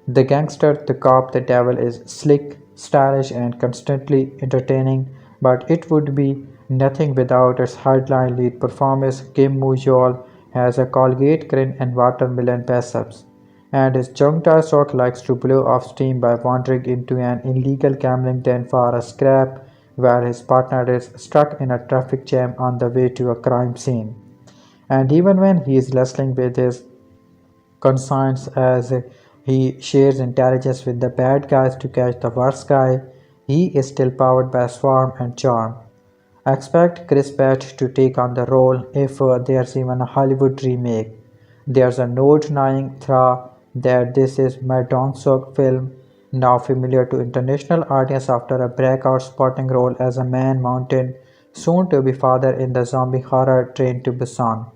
The gangster, the cop, the devil is slick, stylish, and constantly entertaining, but it would be nothing without its headline lead performance. Kim Moo-yeol has a Colgate grin and watermelon pass-ups, and his Jung Tae-sok likes to blow off steam by wandering into an illegal gambling den for a scrap where his partner is stuck in a traffic jam on the way to a crime scene. And even when he is wrestling with his conscience as he shares intelligence with the bad guys to catch the worst guy, he is still powered by swarm and charm. Expect Chris Pratt to take on the role if there's even a Hollywood remake. There's a no denying that this is my Dong-seok film, now familiar to international audience after a breakout spotting role as a man mountain, soon to be father in the zombie horror Train to Busan.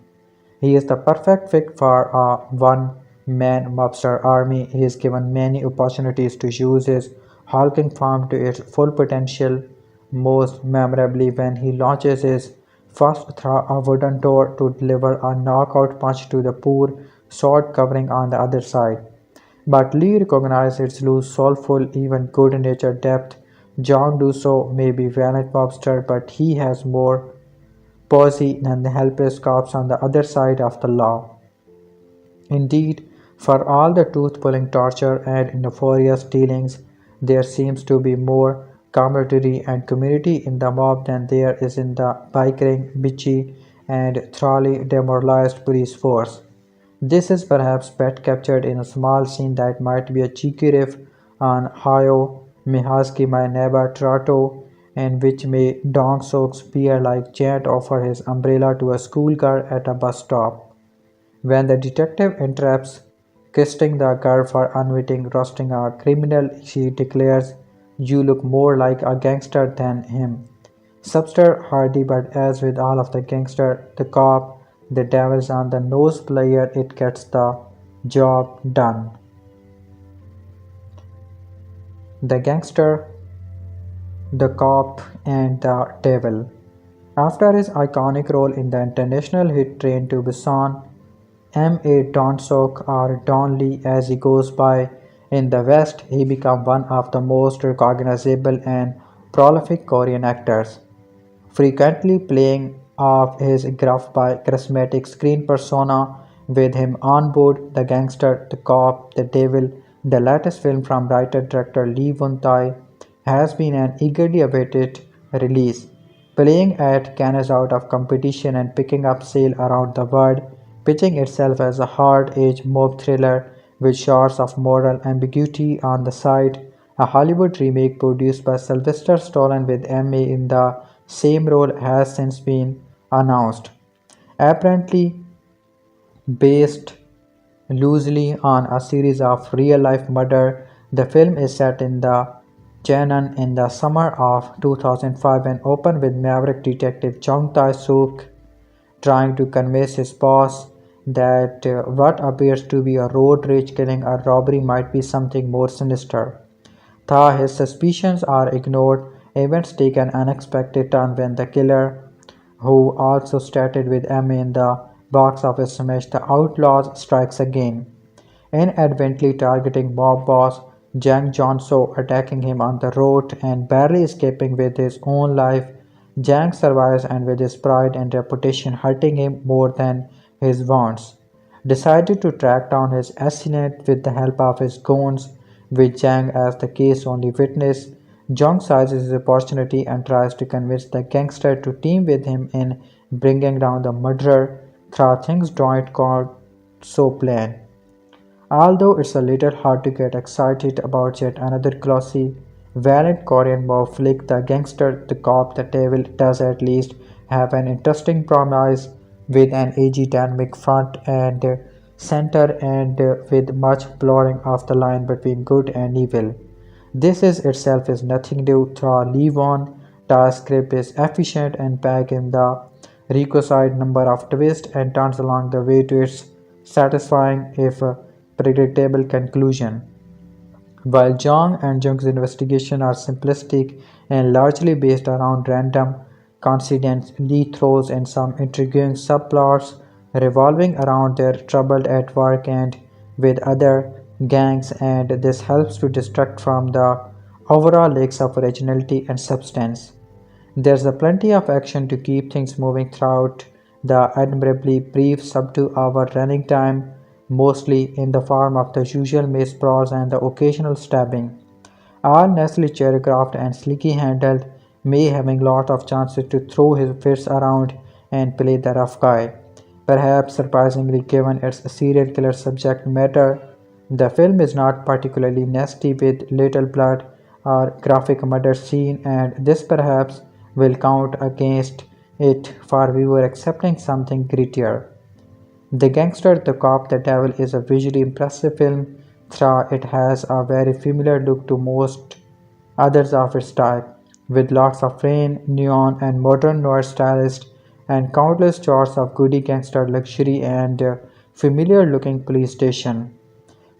He is the perfect fit for a one-man mobster army. He is given many opportunities to use his hulking form to its full potential, most memorably when he launches his first through a wooden door to deliver a knockout punch to the poor sword covering on the other side. But Lee recognizes its loose, soulful, even good-natured depth. John Duso may be violent mobster, but he has more Posey and the helpless cops on the other side of the law. Indeed, for all the tooth-pulling torture and nefarious dealings, there seems to be more camaraderie and community in the mob than there is in the bickering, bitchy, and thoroughly demoralized police force. This is perhaps best captured in a small scene that might be a cheeky riff on Hayo Mihaski My Neighbor Trato, in which May Dong Sook's bear-like giant offer his umbrella to a schoolgirl at a bus stop. When the detective interrupts, kissing the girl for unwitting roasting a criminal, she declares, "You look more like a gangster than him." Subster hardy, but as with all of the gangster, the cop, the devil's on the nose player, it gets the job done. The gangster, the cop, and the devil. After his iconic role in the international hit Train to Busan, M.A. Donsok or Don Lee as he goes by in the West, he became one of the most recognizable and prolific Korean actors, frequently playing off his gruff by charismatic screen persona with him on board The Gangster, The Cop, The Devil. The latest film from writer-director Lee Won-tae has been an eagerly awaited release, playing at Cannes out of competition and picking up sale around the world, pitching itself as a hard-edged mob thriller with shots of moral ambiguity on the side. A Hollywood remake produced by Sylvester Stallone with Emmy in the same role has since been announced. Apparently based loosely on a series of real-life murder, the film is set in the Cheonan in the summer of 2005 and opened with maverick detective Chung Tae-sook trying to convince his boss that what appears to be a road rage killing or robbery might be something more sinister. Though his suspicions are ignored, events take an unexpected turn when the killer, who also started with Emmy in the box office smash The Outlaws, strikes again, inadvertently targeting mob boss Jang Johnso, attacking him on the road and barely escaping with his own life. Jang survives and with his pride and reputation hurting him more than his wants, decided to track down his assailant with the help of his goons, with Jang as the case only witness. Jong seizes his opportunity and tries to convince the gangster to team with him in bringing down the murderer. Through things don't go so plain. Although it's a little hard to get excited about yet another glossy, valiant Korean mob flick, the gangster, the cop, the devil does at least have an interesting promise with an edgy dynamic front and center and with much blurring of the line between good and evil. This is itself is nothing new. Through Levon, the script is efficient and packed in the requisite number of twists and turns along the way to its satisfying if predictable conclusion. While Jong and Jung's investigation are simplistic and largely based around random coincidence, Lee throws in some intriguing subplots revolving around their trouble at work and with other gangs, and this helps to distract from the overall lack of originality and substance. There's a plenty of action to keep things moving throughout the admirably brief sub-2-hour running time, mostly in the form of the usual maze brawls and the occasional stabbing. All nicely choreographed and slickly handled, May having lots of chances to throw his fists around and play the rough guy. Perhaps surprisingly given its serial killer subject matter, the film is not particularly nasty with little blood or graphic murder scene, and this perhaps will count against it for viewer accepting something grittier. The Gangster, the Cop, the Devil is a visually impressive film, though it has a very familiar look to most others of its type, with lots of rain, neon, and modern noir stylists, and countless shots of goody gangster luxury and familiar looking police station.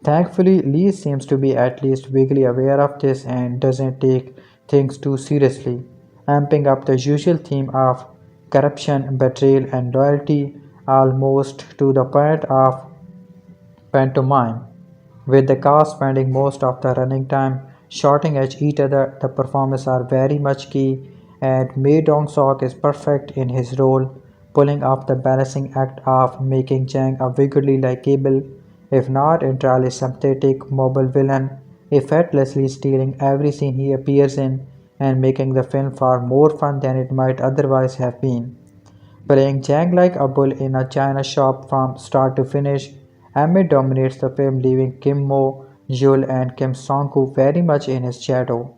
Thankfully, Lee seems to be at least vaguely aware of this and doesn't take things too seriously, amping up the usual theme of corruption, betrayal, and loyalty almost to the point of pantomime. With the cast spending most of the running time shouting at each other, the performances are very much key, and Mae Dong-seok is perfect in his role, pulling off the balancing act of making Jang a vaguely likable, if not entirely sympathetic, mobile villain, effortlessly stealing every scene he appears in and making the film far more fun than it might otherwise have been. Playing Jang like a bull in a china shop from start to finish, Emmett dominates the film, leaving Kim Mo, Yul, and Kim Song-koo very much in his shadow.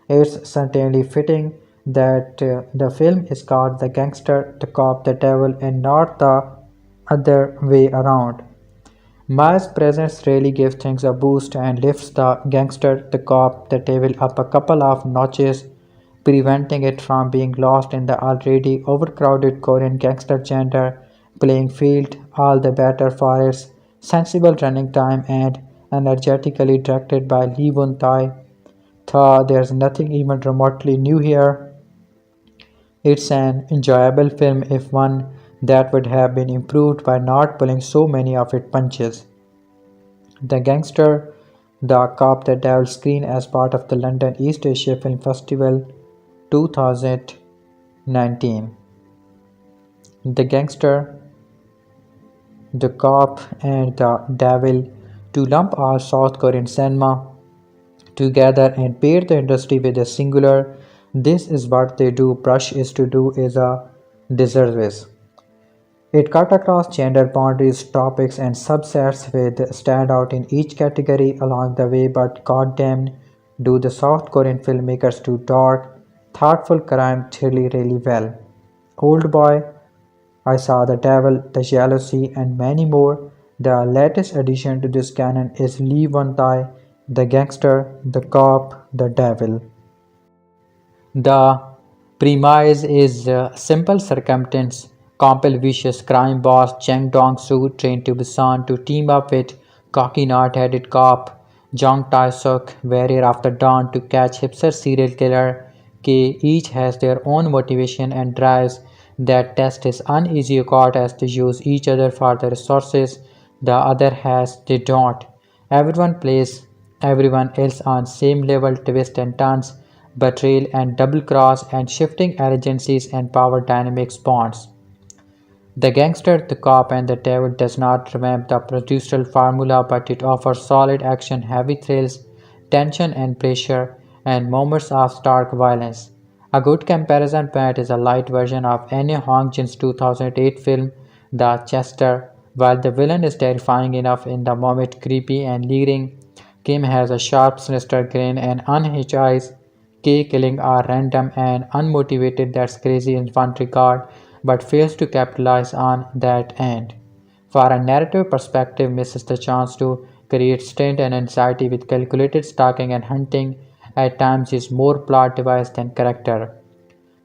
It's certainly fitting that the film is called The Gangster, the Cop, the Devil, and not the other way around. Ma's presence really gives things a boost and lifts the gangster, the cop, the devil up a couple of notches, preventing it from being lost in the already overcrowded Korean gangster genre playing field, all the better for its sensible running time and energetically directed by Lee Won Tae. Though there's nothing even remotely new here, it's an enjoyable film if one that would have been improved by not pulling so many of its punches. The Gangster, the Cop, the Devil screen as part of the London East Asia Film Festival 2019. The Gangster, the Cop, and the Devil to lump all South Korean cinema together and paint the industry with a singular "this is what they do" brush is to do is a disservice. It cut across gender boundaries, topics, and subsets with standout in each category along the way, but goddamn do the South Korean filmmakers do dark, thoughtful crime really well. Old Boy, I Saw the Devil, The Jealousy, and many more. The latest addition to this canon is Lee Won Tae, The Gangster, The Cop, The Devil. The premise is simple circumstance. Compel vicious crime boss Cheng Dong-soo trained to Busan to team up with cocky knot-headed cop Jong Tae-suk, warrior of the dawn, to catch hipster serial killer K. Each has their own motivation and drives that test his uneasy accord as they use each other for the resources the other has they don't. Everyone plays everyone else on same level twists and turns betrayal and double cross and shifting allegiances and power dynamics bonds. The Gangster, the Cop, and the Devil does not revamp the procedural formula, but it offers solid action, heavy thrills, tension and pressure, and moments of stark violence. A good comparison point is a light version of Anne Hong Jin's 2008 film, The Chester. While the villain is terrifying enough in the moment, creepy and leering, Kim has a sharp, sinister grin and unhinged eyes. K killing are random and unmotivated, that's crazy in one regard, but fails to capitalize on that end. For a narrative perspective, misses the chance to create strain and anxiety with calculated stalking and hunting, at times is more plot device than character.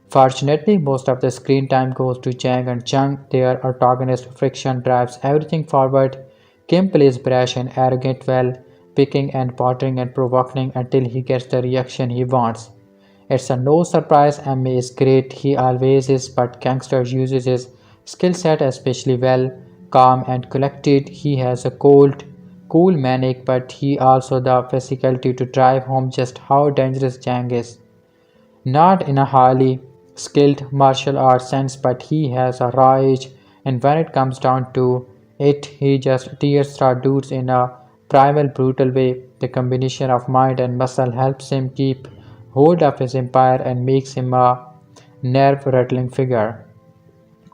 Fortunately, most of the screen time goes to Chang and Chung. Their antagonist friction drives everything forward. Kim plays brash and arrogant well, picking and pottering and provoking until he gets the reaction he wants. It's a no surprise Emmy is great, he always is, but Gangster uses his skill set especially well. Calm and collected, he has a cool manic, but he also the physicality to drive home just how dangerous Chang is. Not in a highly skilled martial arts sense, but he has a raw edge, and when it comes down to it, he just tears through dudes in a primal, brutal way. The combination of mind and muscle helps him keep hold of his empire and makes him a nerve-rattling figure.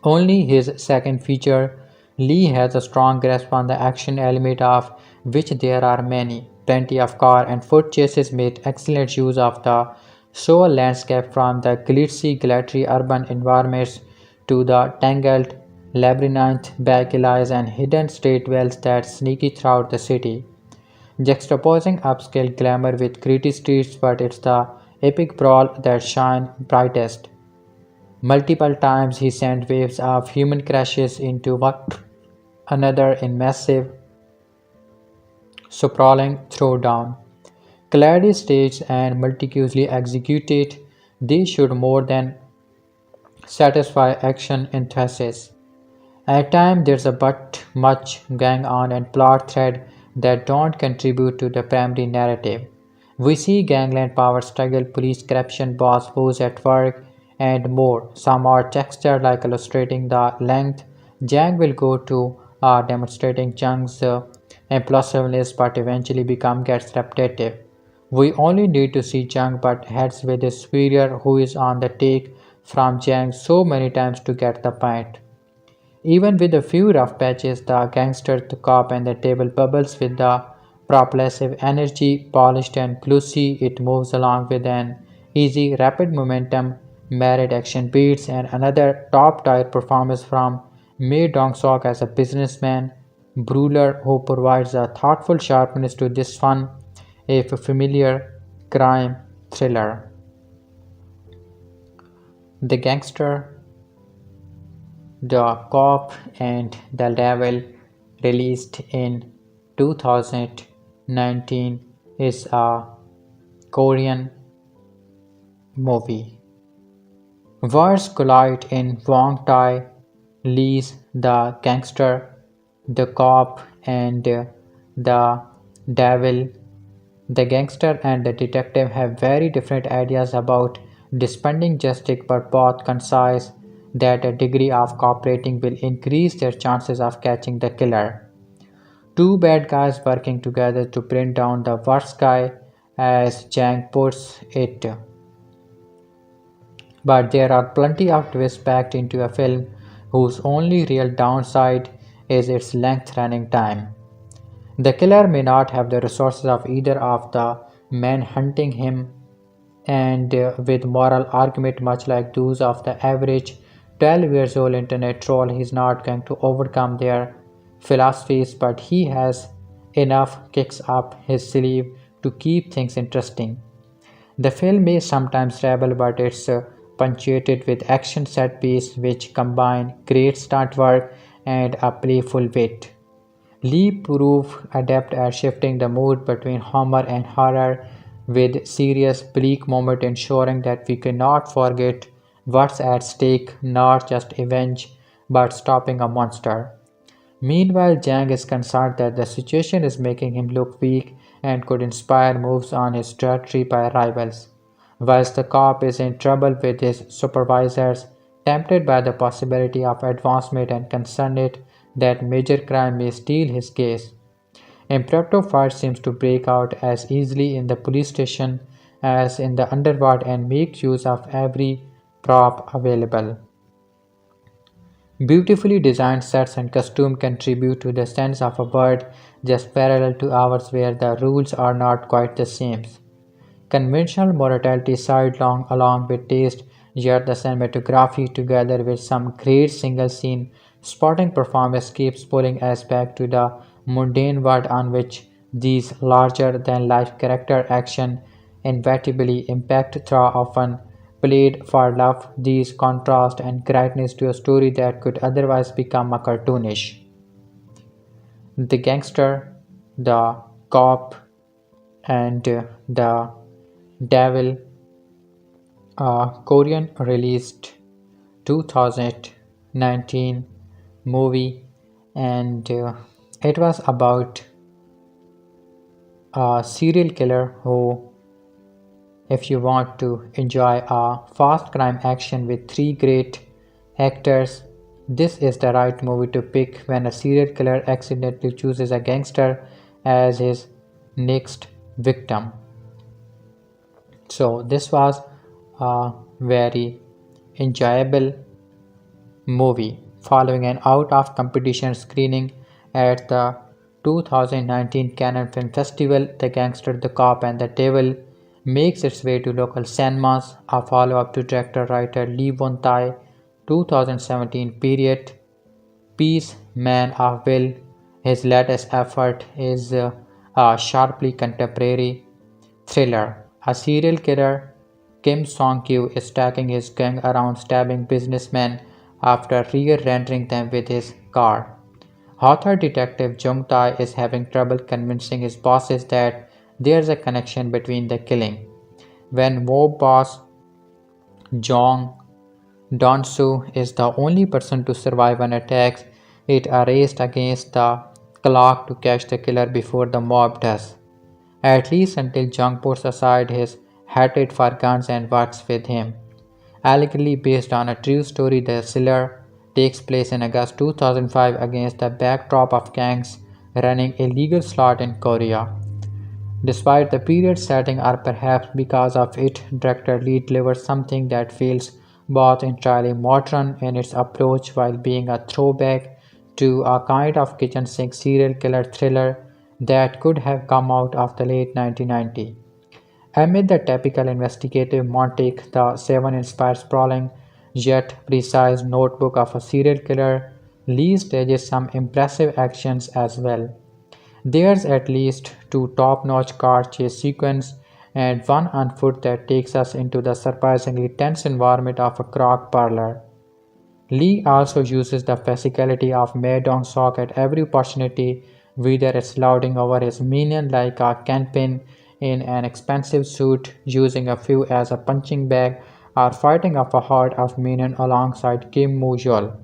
Only his second feature, Lee has a strong grasp on the action element of which there are many. Plenty of car and foot chases made excellent use of the show landscape from the glitzy urban environments to the tangled labyrinth back alleys and hidden street wells that sneaky throughout the city. Juxtaposing upscale glamour with gritty streets, but it's the epic brawl that shine brightest. Multiple times he sent waves of human crashes into one another in massive, sprawling throwdown. Clearly staged and meticulously executed, they should more than satisfy action enthusiasts. At times there's a but much going on and plot thread that don't contribute to the primary narrative. We see gangland power struggle, police corruption, boss woes at work, and more. Some are textured like illustrating the length Jang will go to demonstrating Chang's implosiveness but eventually become gets repetitive. We only need to see Jang but heads with his superior who is on the take from Jang so many times to get the point. Even with a few rough patches, the gangster, the cop, and the table bubbles with the propulsive energy, polished and glossy, it moves along with an easy, rapid momentum, married action beats, and another top-tier performance from Mei Dong-sok as a businessman, brawler who provides a thoughtful sharpness to this fun, if familiar, crime thriller. The Gangster, the Cop and the Devil, released in 2019, is a Korean movie. Words collide in Wong Tai Lee's The Gangster, the Cop, and the Devil. The gangster and the detective have very different ideas about dispensing justice, but both concise that a degree of cooperating will increase their chances of catching the killer. Two bad guys working together to bring down the worst guy, as Jang puts it. But there are plenty of twists packed into a film whose only real downside is its length running time. The killer may not have the resources of either of the men hunting him, and with moral argument much like those of the average 12 years old internet troll, he is not going to overcome their philosophies, but he has enough kicks up his sleeve to keep things interesting. The film may sometimes rebel, but it's punctuated with action set pieces which combine great stunt work and a playful wit. Lee proved adept at shifting the mood between humor and horror with serious bleak moments, ensuring that we cannot forget what's at stake, not just avenge but stopping a monster. Meanwhile, Jang is concerned that the situation is making him look weak and could inspire moves on his territory by rivals. whilst the cop is in trouble with his supervisors, tempted by the possibility of advancement and concerned that major crime may steal his case. Impromptu fight seems to break out as easily in the police station as in the underworld and makes use of every prop available. Beautifully designed sets and costume contribute to the sense of a world just parallel to ours where the rules are not quite the same. Conventional morality sidelong along with taste, yet the cinematography together with some great single scene spotting performance keeps pulling us back to the mundane world on which these larger than life character action inevitably impact through often played for love these contrast and greatness to a story that could otherwise become a cartoonish. The gangster, the cop, and the devil, a Korean released 2019 movie, and it was about a serial killer who, if you want to enjoy a fast crime action with three great actors, this is the right movie to pick when a serial killer accidentally chooses a gangster as his next victim. So, this was a very enjoyable movie. Following an out of competition screening at the 2019 Cannes Film Festival, The Gangster, the Cop, and the Devil makes its way to local cinemas, a follow up to director writer Lee Won Tai 2017 period piece Man of Will. His latest effort is a sharply contemporary thriller. A serial killer, Kim Song-kyu, is stacking his gang around stabbing businessmen after rear-ending them with his car. Author detective Jung Tai is having trouble convincing his bosses that there's a connection between the killing. When mob boss Jong Donsu is the only person to survive an attack, it a race against the clock to catch the killer before the mob does. At least until Jung puts aside his hatred for guns and works with him. Allegedly based on a true story, the thriller takes place in August 2005 against the backdrop of gangs running illegal slot in Korea. Despite the period setting, or perhaps because of it, director Lee delivers something that feels both entirely modern in its approach while being a throwback to a kind of kitchen sink serial killer thriller that could have come out of the late 1990s. Amid the typical investigative montage, the Seven inspired sprawling yet precise notebook of a serial killer, Lee stages some impressive actions as well. There's at least two top-notch car chase sequences and one on foot that takes us into the surprisingly tense environment of a crock parlor. Lee also uses the physicality of Mae Dong-seok at every opportunity, whether it's lauding over his minion like a Kenpin in an expensive suit, using a few as a punching bag, or fighting off a horde of minions alongside Kim Moo-yeol.